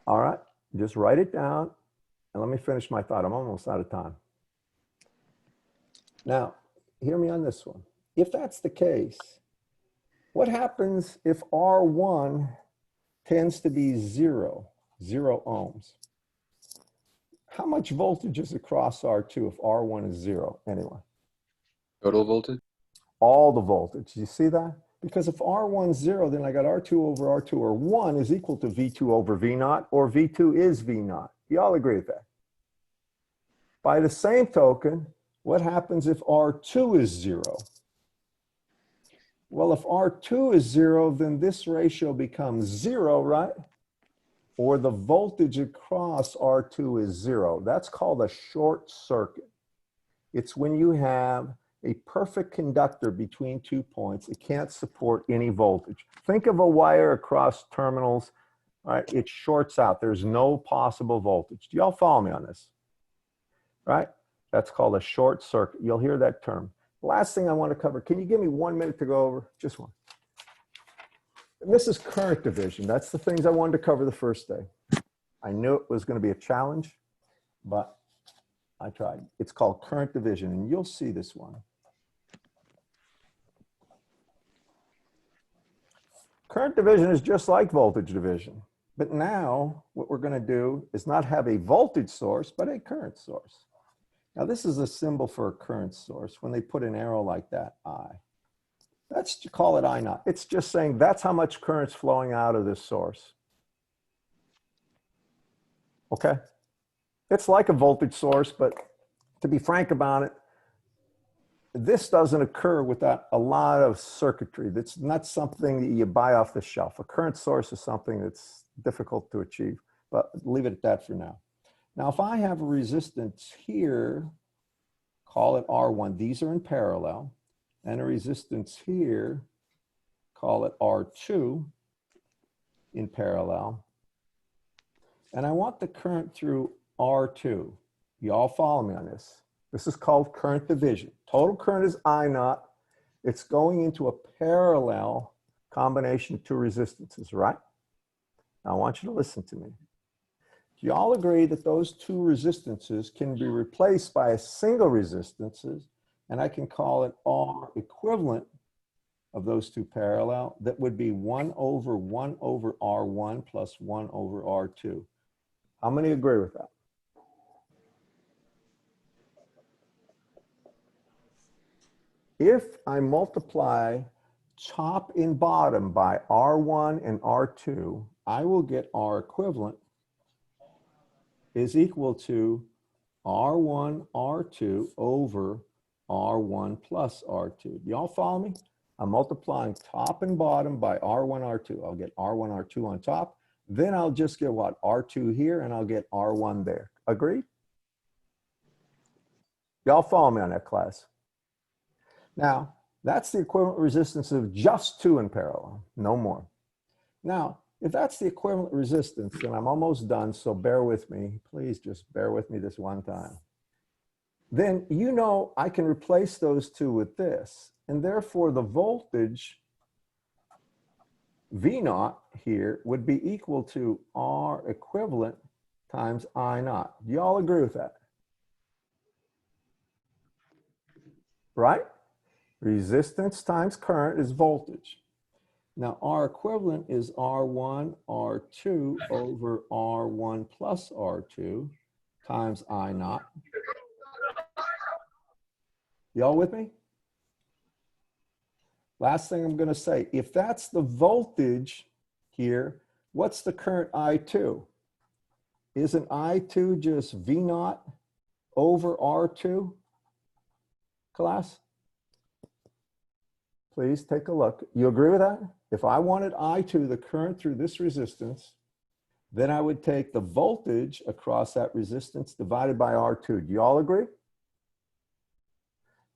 All right, just write it down and let me finish my thought. I'm almost out of time. Now, hear me on this one. If that's the case, what happens if R1 tends to be zero ohms? How much voltage is across R2 if R1 is zero anyway? Total voltage? All the voltage. You see that? Because if R1 is 0, then I got R2 over R2, or 1 is equal to V2 over V naught, or V2 is V naught. You all agree with that? By the same token, what happens if R2 is 0? Well, if R2 is 0, then this ratio becomes 0, right? Or the voltage across R2 is 0. That's called a short circuit. It's when you have a perfect conductor between 2 points. It can't support any voltage. Think of a wire across terminals. All right, it shorts out. There's no possible voltage. Do y'all follow me on this? Right? That's called a short circuit. You'll hear that term. Last thing I want to cover, can you give me 1 minute to go over? Just one. And this is current division. That's the things I wanted to cover the first day. I knew it was going to be a challenge, but I tried. It's called current division, and you'll see this one. Current division is just like voltage division, but now what we're going to do is not have a voltage source, but a current source. Now this is a symbol for a current source. When they put an arrow like that, I. That's to call it I naught. It's just saying that's how much current's flowing out of this source. Okay? It's like a voltage source, but to be frank about it, this doesn't occur without a lot of circuitry. That's not something that you buy off the shelf. A current source is something that's difficult to achieve, but leave it at that for now. Now, if I have a resistance here, call it R1, these are in parallel, and a resistance here, call it R2 in parallel, and I want the current through R2. You all follow me on this? This is called current division. Total current is I naught. It's going into a parallel combination of two resistances, right? Now I want you to listen to me. Do you all agree that those two resistances can be replaced by a single resistance, and I can call it R equivalent of those two parallel? That would be 1 over R1 plus 1 over R2. How many agree with that? If I multiply top and bottom by R1 and R2, I will get R equivalent is equal to R1, R2 over R1 plus R2. Y'all follow me? I'm multiplying top and bottom by R1, R2. I'll get R1, R2 on top. Then I'll just get what? R2 here, and I'll get R1 there. Agreed? Y'all follow me on that, class? Now, that's the equivalent resistance of just 2 in parallel, no more. Now, if that's the equivalent resistance, then I'm almost done, so bear with me. Please just bear with me this one time. Then you know I can replace those two with this, and therefore the voltage V naught here would be equal to R equivalent times I naught. Do you all agree with that? Right? Resistance times current is voltage. Now, R equivalent is R1, R2 over R1 plus R2 times I naught. Y'all with me? Last thing I'm going to say, if that's the voltage here, what's the current I2? Isn't I2 just V naught over R2? Class? Please take a look. You agree with that? If I wanted I2, the current through this resistance, then I would take the voltage across that resistance divided by R2. Do you all agree?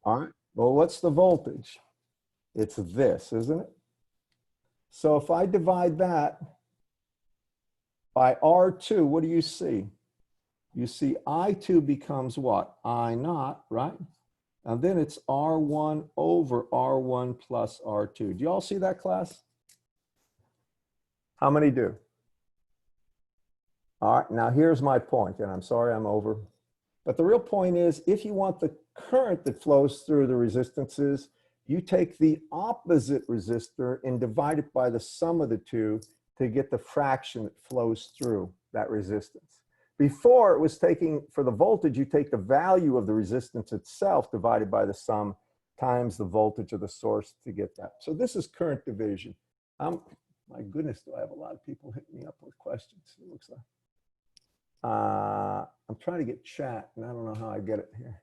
All right. Well, what's the voltage? It's this, isn't it? So if I divide that by R2, what do you see? You see I2 becomes what? I naught, right? And then it's R1 over R1 plus R2. Do you all see that, class? How many do? All right, now here's my point, and I'm sorry I'm over. But the real point is, if you want the current that flows through the resistances, you take the opposite resistor and divide it by the sum of the two to get the fraction that flows through that resistance. Before, it was taking, for the voltage, you take the value of the resistance itself divided by the sum times the voltage of the source to get that. So this is current division. My goodness, do I have a lot of people hitting me up with questions, it looks like. I'm trying to get chat, and I don't know how I get it here.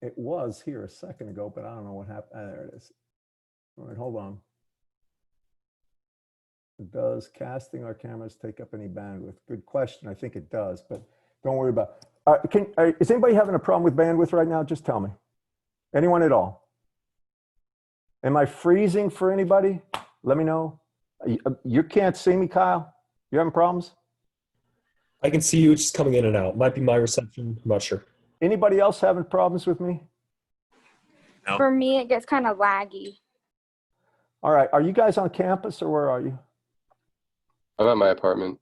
It was here a second ago, but I don't know what happened. There it is. All right, hold on. Does casting our cameras take up any bandwidth? Good question. I think it does, but don't worry about it. Is anybody having a problem with bandwidth right now? Just tell me. Anyone at all? Am I freezing for anybody? Let me know. You can't see me, Kyle? You having problems? I can see you, it's just coming in and out. Might be my reception. I'm not sure. Anybody else having problems with me? No. For me, it gets kind of laggy. All right. Are you guys on campus or where are you? I'm at my apartment.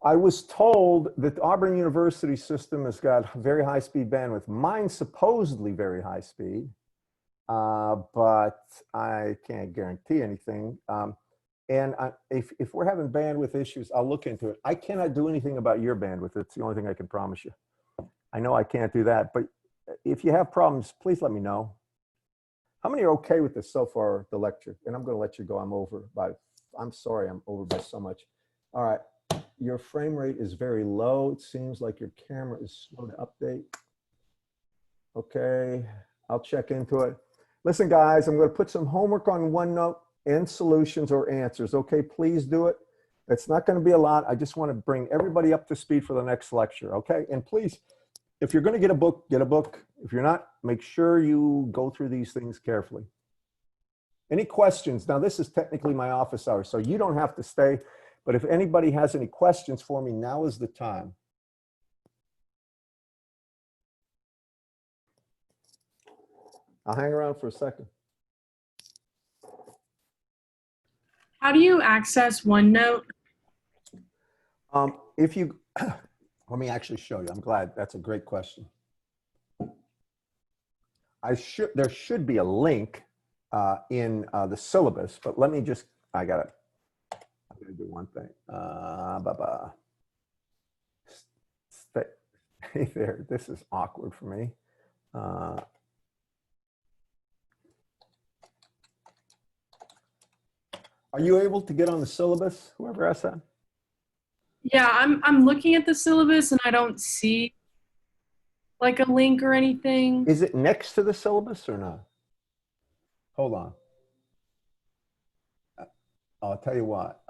I was told that the Auburn University system has got very high speed bandwidth. Mine's supposedly very high speed, but I can't guarantee anything. If we're having bandwidth issues, I'll look into it. I cannot do anything about your bandwidth. It's the only thing I can promise you. I know I can't do that, but if you have problems, please let me know. How many are okay with this so far, the lecture? And I'm going to let you go. I'm sorry, I'm over by so much. All right. Your frame rate is very low. It seems like your camera is slow to update. Okay, I'll check into it. Listen, guys, I'm going to put some homework on OneNote and solutions or answers. Okay, please do it. It's not going to be a lot. I just want to bring everybody up to speed for the next lecture. Okay, and please, if you're going to get a book, get a book. If you're not, make sure you go through these things carefully. Any questions? Now, this is technically my office hours, so you don't have to stay. But if anybody has any questions for me, now is the time. I'll hang around for a second. How do you access OneNote? If you, let me actually show you. I'm glad. That's a great question. There should be a link in the syllabus, but let me just, I'm gonna do one thing. Stay there. This is awkward for me. Are you able to get on the syllabus? Whoever asked that? Yeah, I'm looking at the syllabus and I don't see like a link or anything. Is it next to the syllabus or not? Hold on. I'll tell you what.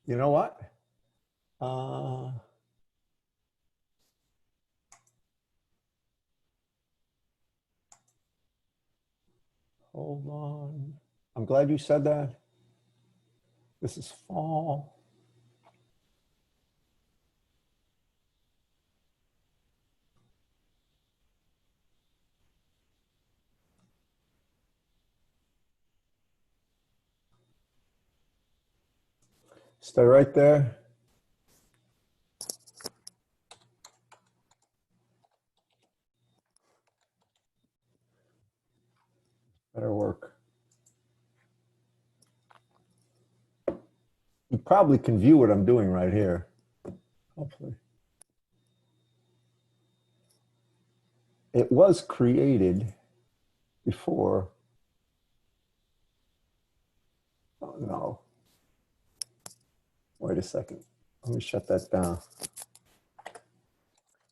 You know what? Hold on. I'm glad you said that. This is fall. Stay right there. Better work. You probably can view what I'm doing right here. Hopefully. It was created before. Oh, no. Wait a second. Let me shut that down.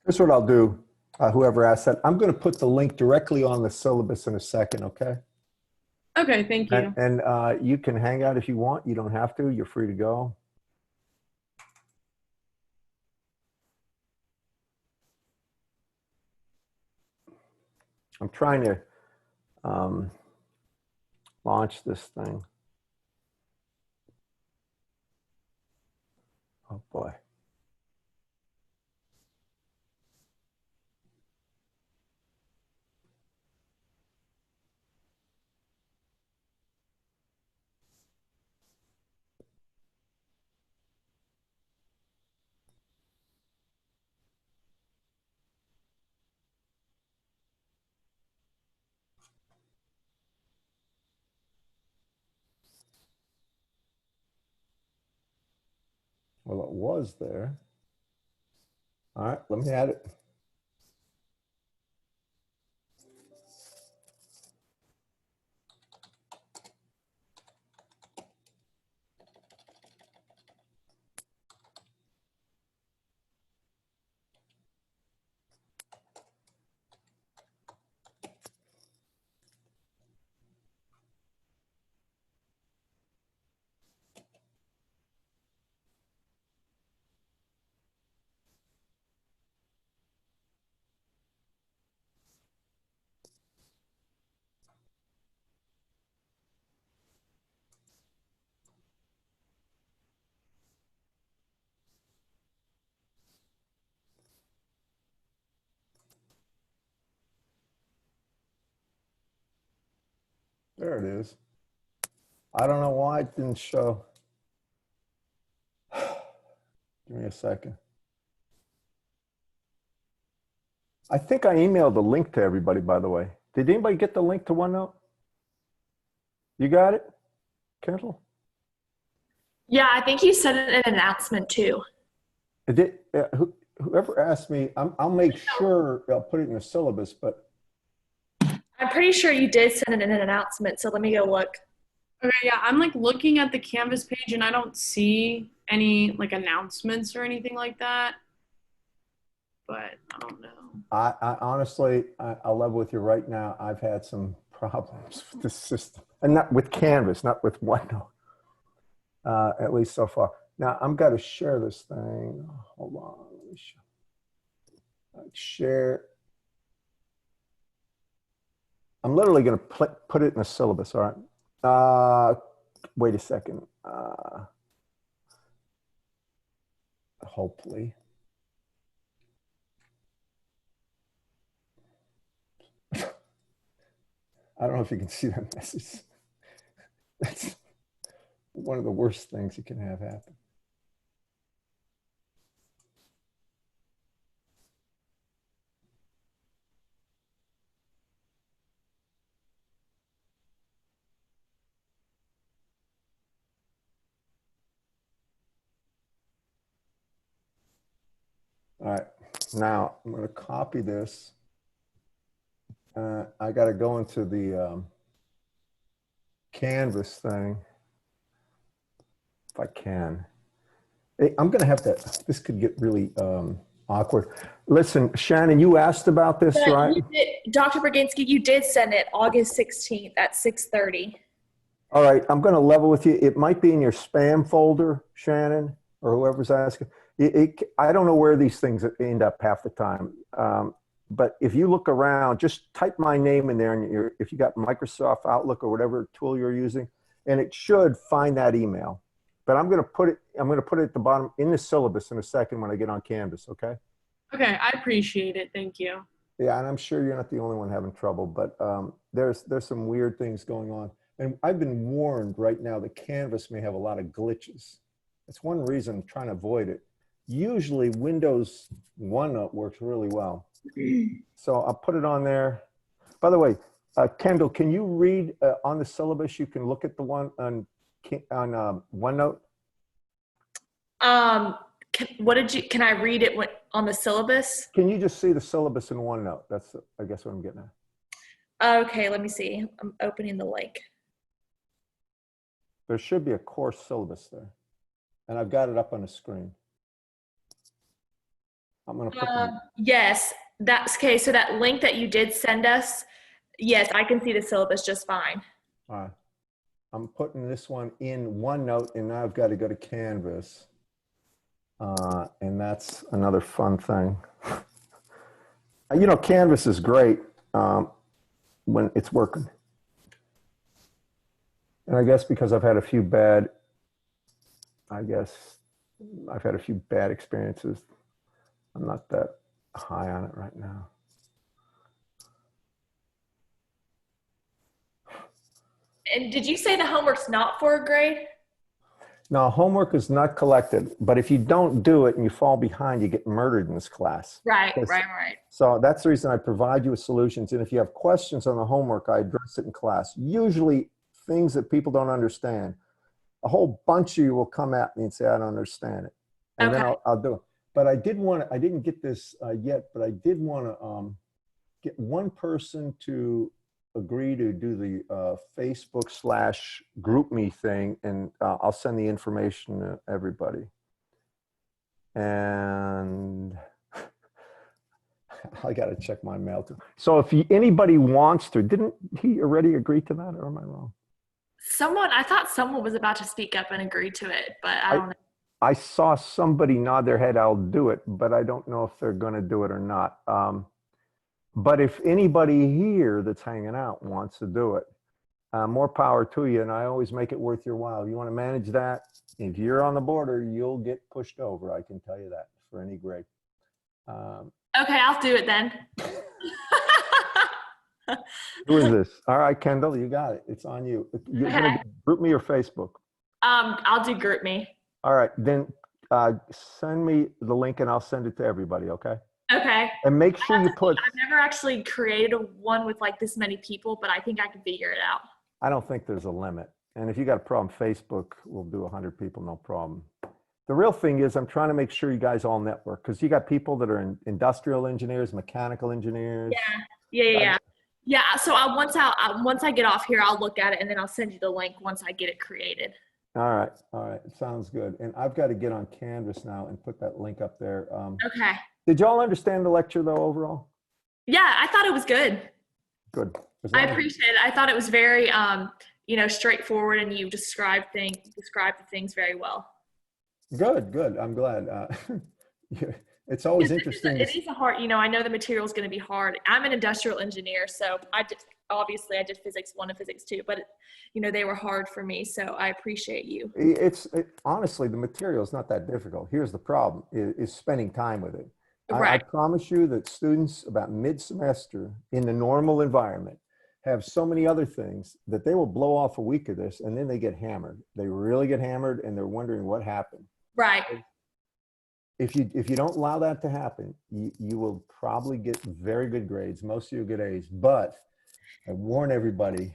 Here's what I'll do. Whoever asked that, I'm going to put the link directly on the syllabus in a second, okay? Okay, thank you. And you can hang out if you want. You don't have to. You're free to go. I'm trying to launch this thing. Oh, boy. Well, it was there. All right, let me add it. There it is. I don't know why it didn't show. Give me a second. I think I emailed the link to everybody, by the way. Did anybody get the link to OneNote? You got it, Kendall? Yeah, I think you said it in an announcement too. It did, whoever asked me, I'll make sure I'll put it in the syllabus, but I'm pretty sure you did send it in an announcement, so let me go look. Okay, yeah, I'm like looking at the Canvas page and I don't see any like announcements or anything like that. But I don't know. I honestly, I'll level with you right now. I've had some problems with the system, and not with Canvas, not with OneNote, at least so far. Now I'm going to share this thing. Hold on, let me share. I'm literally going to put it in the syllabus. All right. Wait a second. Hopefully. I don't know if you can see that message. That's one of the worst things you can have happen. All right, now I'm going to copy this. I got to go into the Canvas thing. If I can. Hey, I'm going to have to, this could get really awkward. Listen, Shannon, you asked about this, Yeah, right? you did, Dr. Berginski, you did send it August 16th at 6:30. All right, I'm going to level with you. It might be in your spam folder, Shannon, or whoever's asking. I don't know where these things end up half the time. But if you look around, just type my name in there, and if you got Microsoft Outlook or whatever tool you're using, and it should find that email. But I'm going to put it at the bottom in the syllabus in a second when I get on Canvas, okay? Okay, I appreciate it. Thank you. Yeah, and I'm sure you're not the only one having trouble, but there's some weird things going on. And I've been warned right now that Canvas may have a lot of glitches. That's one reason I'm trying to avoid it. Usually Windows OneNote works really well. So I'll put it on there. By the way, Kendall, can you read on the syllabus? You can look at the one on OneNote. Can I read it on the syllabus? Can you just see the syllabus in OneNote? That's, I guess, what I'm getting at. Okay, let me see. I'm opening the link. There should be a course syllabus there. And I've got it up on the screen. I'm going to put Yes, that's okay. So that link that you did send us, yes, I can see the syllabus just fine. All right. I'm putting this one in OneNote, and now I've got to go to Canvas. And that's another fun thing. You know, Canvas is great when it's working. And I guess because I've had a few bad experiences, I'm not that high on it right now. And did you say the homework's not for a grade? No, homework is not collected, but if you don't do it and you fall behind, you get murdered in this class. Right. So that's the reason I provide you with solutions. And if you have questions on the homework, I address it in class. Usually things that people don't understand. A whole bunch of you will come at me and say, I don't understand it. And then I'll do it. But I didn't get this yet, but I did want to get one person to agree to do the Facebook /GroupMe thing, and I'll send the information to everybody. And I got to check my mail too. So if anybody wants to, didn't he already agree to that, or am I wrong? I thought someone was about to speak up and agree to it, but I don't know. I saw somebody nod their head, I'll do it, but I don't know if they're going to do it or not. But if anybody here that's hanging out wants to do it, more power to you, and I always make it worth your while. You want to manage that? If you're on the border, you'll get pushed over. I can tell you that for any grade. Okay, I'll do it then. Who is this? All right, Kendall, you got it. It's on you. You're going to group me or Facebook? I'll do GroupMe. All right, then send me the link and I'll send it to everybody, okay? Okay. And make sure you put... I've never actually created one with like this many people, but I think I can figure it out. I don't think there's a limit. And if you got a problem, Facebook will do 100 people, no problem. The real thing is I'm trying to make sure you guys all network, because you got people that are industrial engineers, mechanical engineers. Yeah, so once I get off here, I'll look at it and then I'll send you the link once I get it created. All right, sounds good. And I've got to get on Canvas now and put that link up there. Okay. Did y'all understand the lecture though overall? Yeah, I thought it was good. Good. I appreciate it. I thought it was very, straightforward, and you described the things very well. Good. I'm glad. It's always interesting. It is a hard, I know the material is going to be hard. I'm an industrial engineer, so I did physics 1 and physics 2, but they were hard for me. So I appreciate you. Honestly, the material is not that difficult. Here's the problem is spending time with it. Right. I promise you that students about mid-semester in the normal environment have so many other things that they will blow off a week of this and then they get hammered. They really get hammered and they're wondering what happened. Right. If you don't allow that to happen, you will probably get very good grades. Most of you get A's, but I warn everybody,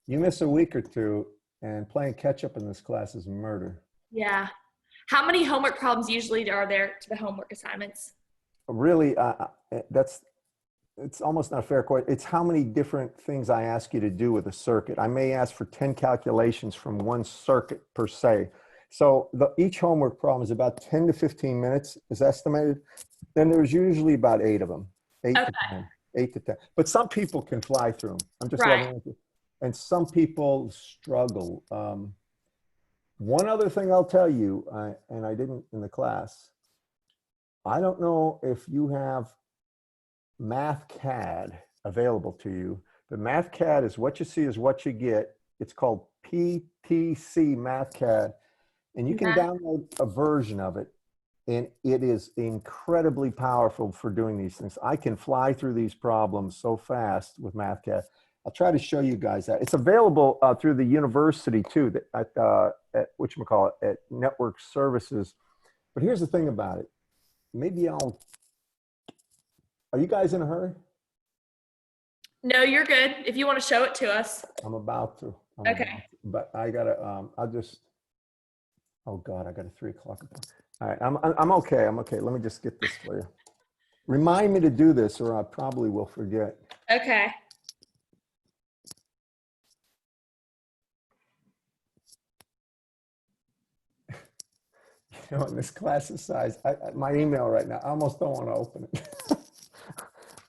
you miss a week or two and playing catch up in this class is murder. Yeah. How many homework problems usually are there to the homework assignments? Really, that's it's almost not a fair question. It's how many different things I ask you to do with a circuit. I may ask for 10 calculations from one circuit per se. So each homework problem is about 10 to 15 minutes is estimated. Then there's usually about 8 of them, 8 to 10, 8 to 10. But some people can fly through them. I'm just Right. letting you. And some people struggle. One other thing I'll tell you, and I didn't in the class, I don't know if you have MathCAD available to you, but MathCAD is what you see is what you get. It's called PTC MathCAD, and you can download a version of it, and it is incredibly powerful for doing these things. I can fly through these problems so fast with MathCAD. I'll try to show you guys that. It's available through the university too, that at whatchamacallit, at Network Services. But here's the thing about it. Maybe are you guys in a hurry? No, you're good. If you want to show it to us. I'm about to. Okay. But I gotta, I'll just, oh God, I got a 3 o'clock appointment. All right, I'm okay, I'm okay. Let me just get this for you. Remind me to do this or I probably will forget. Okay. You know, in this class size, my email right now, I almost don't want to open it.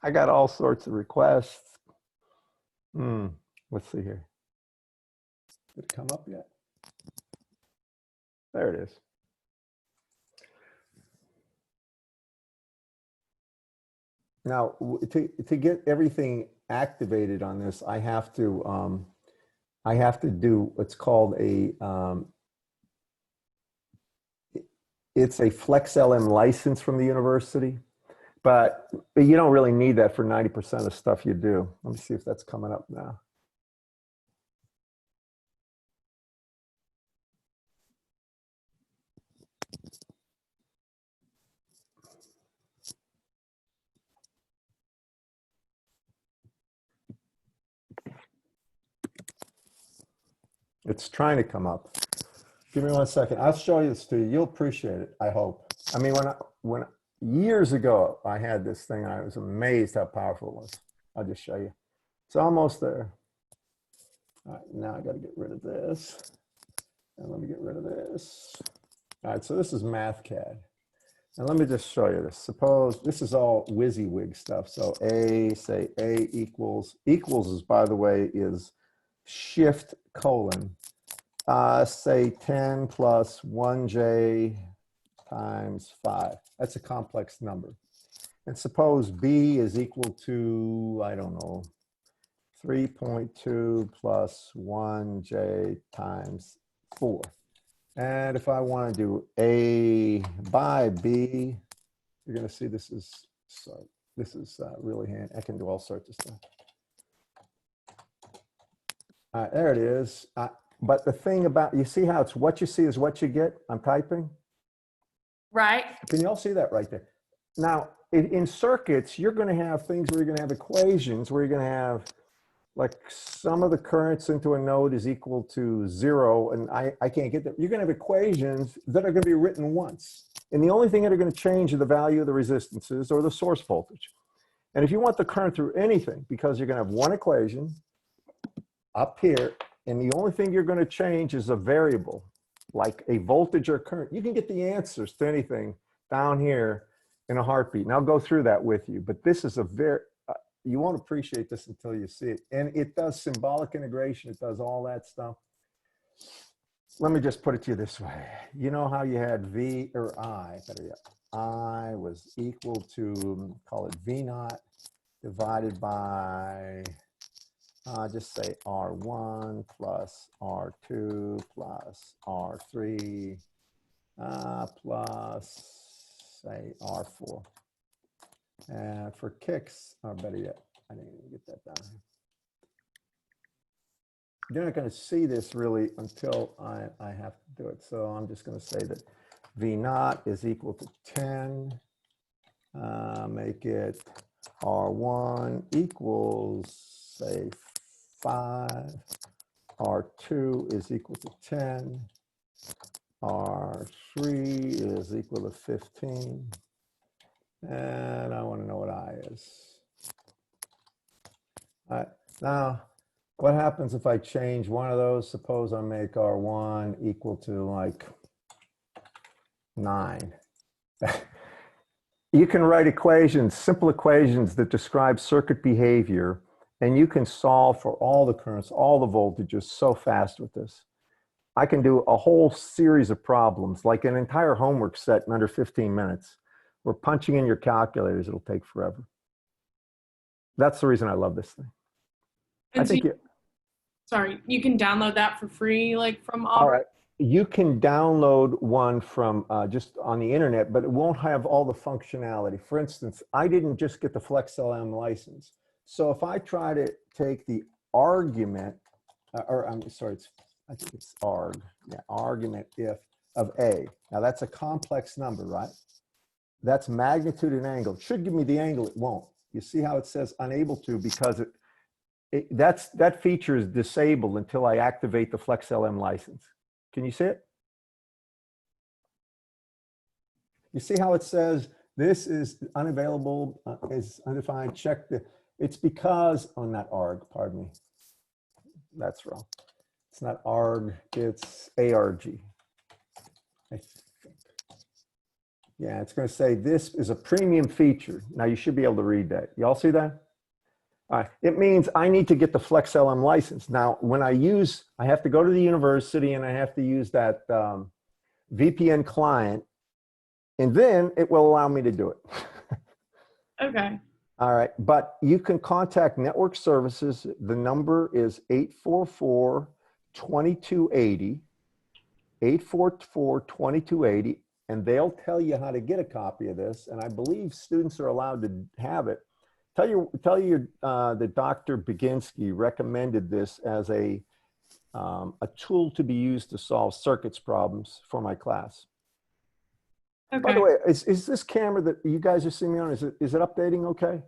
I got all sorts of requests. Let's see here. Did it come up yet? There it is. Now, to get everything activated on this, I have to do what's called it's a FlexLM license from the university, but you don't really need that for 90% of stuff you do. Let me see if that's coming up now. It's trying to come up. Give me 1 second. I'll show you this to you. You'll appreciate it, I hope. I mean, when years ago I had this thing, I was amazed how powerful it was. I'll just show you. It's almost there. All right, now I got to get rid of this. And let me get rid of this. All right, so this is MathCAD. And let me just show you this. Suppose this is all WYSIWYG stuff. So say A equals is, by the way, is shift colon. Say 10 plus 1j times 5. That's a complex number. And suppose B is equal to, I don't know, 3.2 plus 1j times 4. And if I want to do A by B, you're going to see this is really handy. I can do all sorts of stuff. All right, there it is. But the thing about, you see how it's what you see is what you get? I'm typing. Right. Can you all see that right there? Now, in circuits, you're going to have things where you're going to have equations where you're going to have like some of the currents into a node is equal to 0, and I can't get that. You're going to have equations that are going to be written once. And the only thing that are going to change is the value of the resistances or the source voltage. And if you want the current through anything, because you're going to have one equation up here, and the only thing you're going to change is a variable, like a voltage or current. You can get the answers to anything down here in a heartbeat. And I'll go through that with you. But this is a very, you won't appreciate this until you see it. And it does symbolic integration. It does all that stuff. Let me just put it to you this way. You know how you had V or I, better yet, I was equal to, call it V naught divided by, just say R1 plus R2 plus R3 plus, say, R4. And for kicks, or better yet, I didn't even get that down here. You're not going to see this really until I have to do it. So I'm just going to say that V naught is equal to 10. Make it R1 equals, say, 5. R2 is equal to 10. R3 is equal to 15. And I want to know what I is. Now, what happens if I change one of those? Suppose I make R1 equal to like 9. You can write equations, simple equations that describe circuit behavior, and you can solve for all the currents, all the voltages so fast with this. I can do a whole series of problems, like an entire homework set in under 15 minutes. We're punching in your calculators, it'll take forever. That's the reason I love this thing. And so sorry, you can download that for free, like from Auburn? All right. You can download one from just on the internet, but it won't have all the functionality. For instance, I didn't just get the FlexLM license. So if I try to take the argument, or I'm sorry, I think it's arg, yeah, argument if of A. Now that's a complex number, right? That's magnitude and angle. It should give me the angle, it won't. You see how it says unable to because that feature is disabled until I activate the FlexLM license. Can you see it? You see how it says this is unavailable, is undefined, check the, it's because, oh, not arg, pardon me. That's wrong. It's not arg, it's ARG. I think. Yeah, it's going to say this is a premium feature. Now you should be able to read that. Y'all see that? All right. It means I need to get the FlexLM license. Now, when I have to go to the university and I have to use that VPN client, and then it will allow me to do it. Okay. All right. But you can contact network services. The number is 844-2280, 844-2280, and they'll tell you how to get a copy of this. And I believe students are allowed to have it. Tell you that Dr. Baginski recommended this as a tool to be used to solve circuits problems for my class. Okay. By the way, is this camera that you guys are seeing me on, is it updating okay?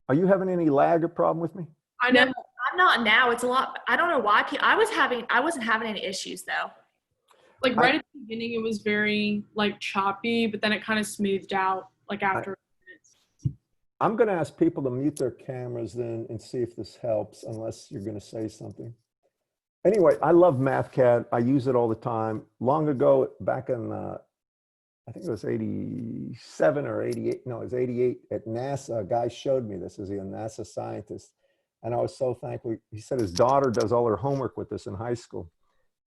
Are you having any lag or problem with me? I know I'm not now. It's a lot. I don't know why. I wasn't having any issues though. Like right at the beginning, it was very like choppy, but then it kind of smoothed out like after. I'm going to ask people to mute their cameras then and see if this helps, unless you're going to say something. Anyway, I love MathCAD. I use it all the time. Long ago, back in, I think it was 87 or 88. No, it was 88 at NASA. A guy showed me this as a NASA scientist. And I was so thankful. He said his daughter does all her homework with this in high school.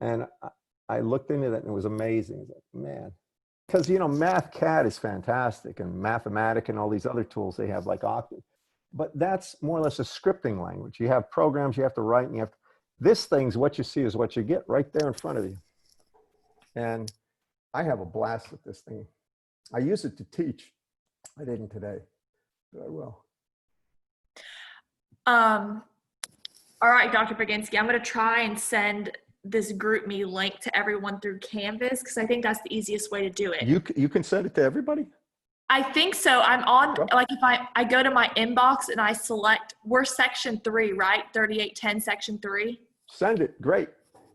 And I looked into that and it was amazing. Like, man. Because, you know, MathCAD is fantastic and Mathematic and all these other tools they have like Octave. But that's more or less a scripting language. You have programs you have to write and you have to, this thing's what you see is what you get right there in front of you. And I have a blast with this thing. I use it to teach. I didn't today, but I will. All right, Dr. Baginski, I'm going to try and send this GroupMe link to everyone through Canvas because I think that's the easiest way to do it. You can send it to everybody? I think so. I'm on, like if I go to my inbox and I select, we're section 3, right? 3810 section 3. Send it. Great.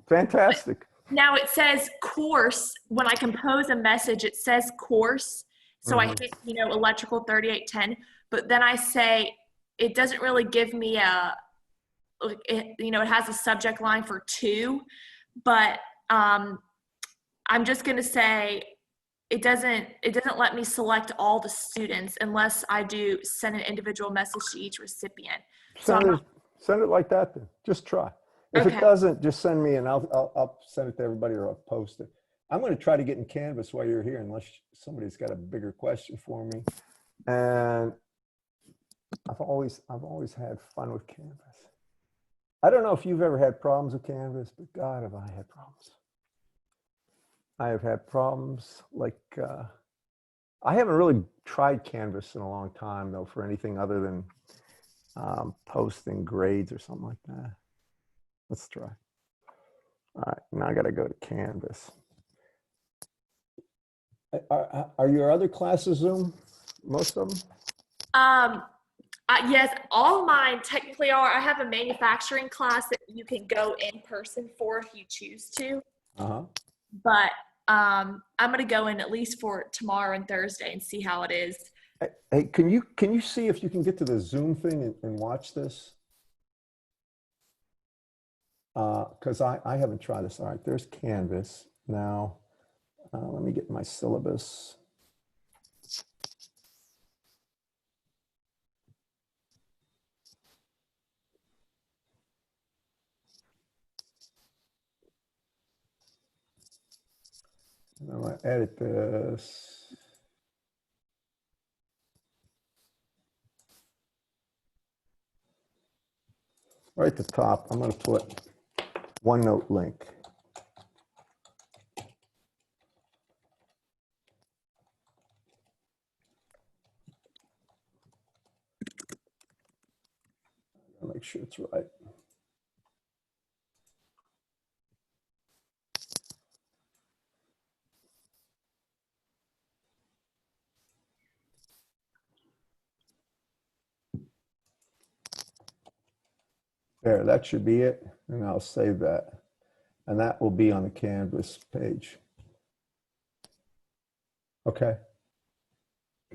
Fantastic. Now it says course. When I compose a message, it says course. So I hit, you know, electrical 3810, but then I say, it doesn't really give me you know, it has a subject line for 2, but I'm just going to say it doesn't let me select all the students unless I do send an individual message to each recipient. Send it like that then. Just try. If it doesn't, just send me and I'll send it to everybody or I'll post it. I'm going to try to get in Canvas while you're here unless somebody's got a bigger question for me. And I've always had fun with Canvas. I don't know if you've ever had problems with Canvas, but God, have I had problems. I have had problems like, I haven't really tried Canvas in a long time though for anything other than posting grades or something like that. Let's try. All right, now I got to go to Canvas. Are your other classes Zoom? Most of them? Yes, all of mine technically are. I have a manufacturing class that you can go in person for if you choose to. But I'm going to go in at least for tomorrow and Thursday and see how it is. Hey, can you see if you can get to the Zoom thing and watch this? because I haven't tried this. All right, there's Canvas. Now, let me get my syllabus. And I'm going to edit this. Right at the top, I'm going to put OneNote link. I'll make sure it's right. There, that should be it. And I'll save that. And that will be on the Canvas page. Okay.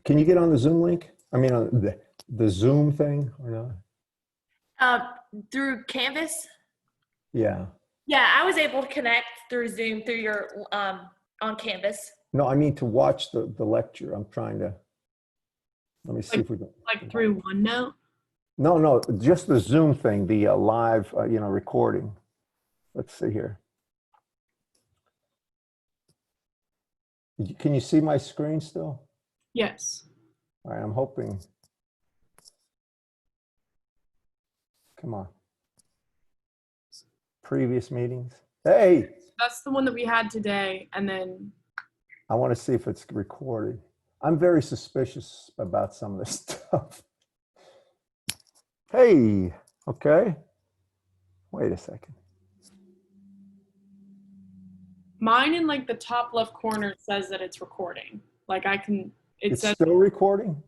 Can you get on the Zoom link? I mean, on the Zoom thing or not? Through Canvas? Yeah. Yeah, I was able to connect through Zoom through your on Canvas. No, I mean to watch the lecture. I'm trying to, let me see if we can. Like through OneNote? No, just the Zoom thing, the live, recording. Let's see here. Can you see my screen still? Yes. All right, I'm hoping. Come on. Previous meetings. Hey! That's the one that we had today, and then I want to see if it's recorded. I'm very suspicious about some of this stuff. Hey, okay. Wait a second. mine in like the top left corner says that it's recording. Like I can, it It's says still recording?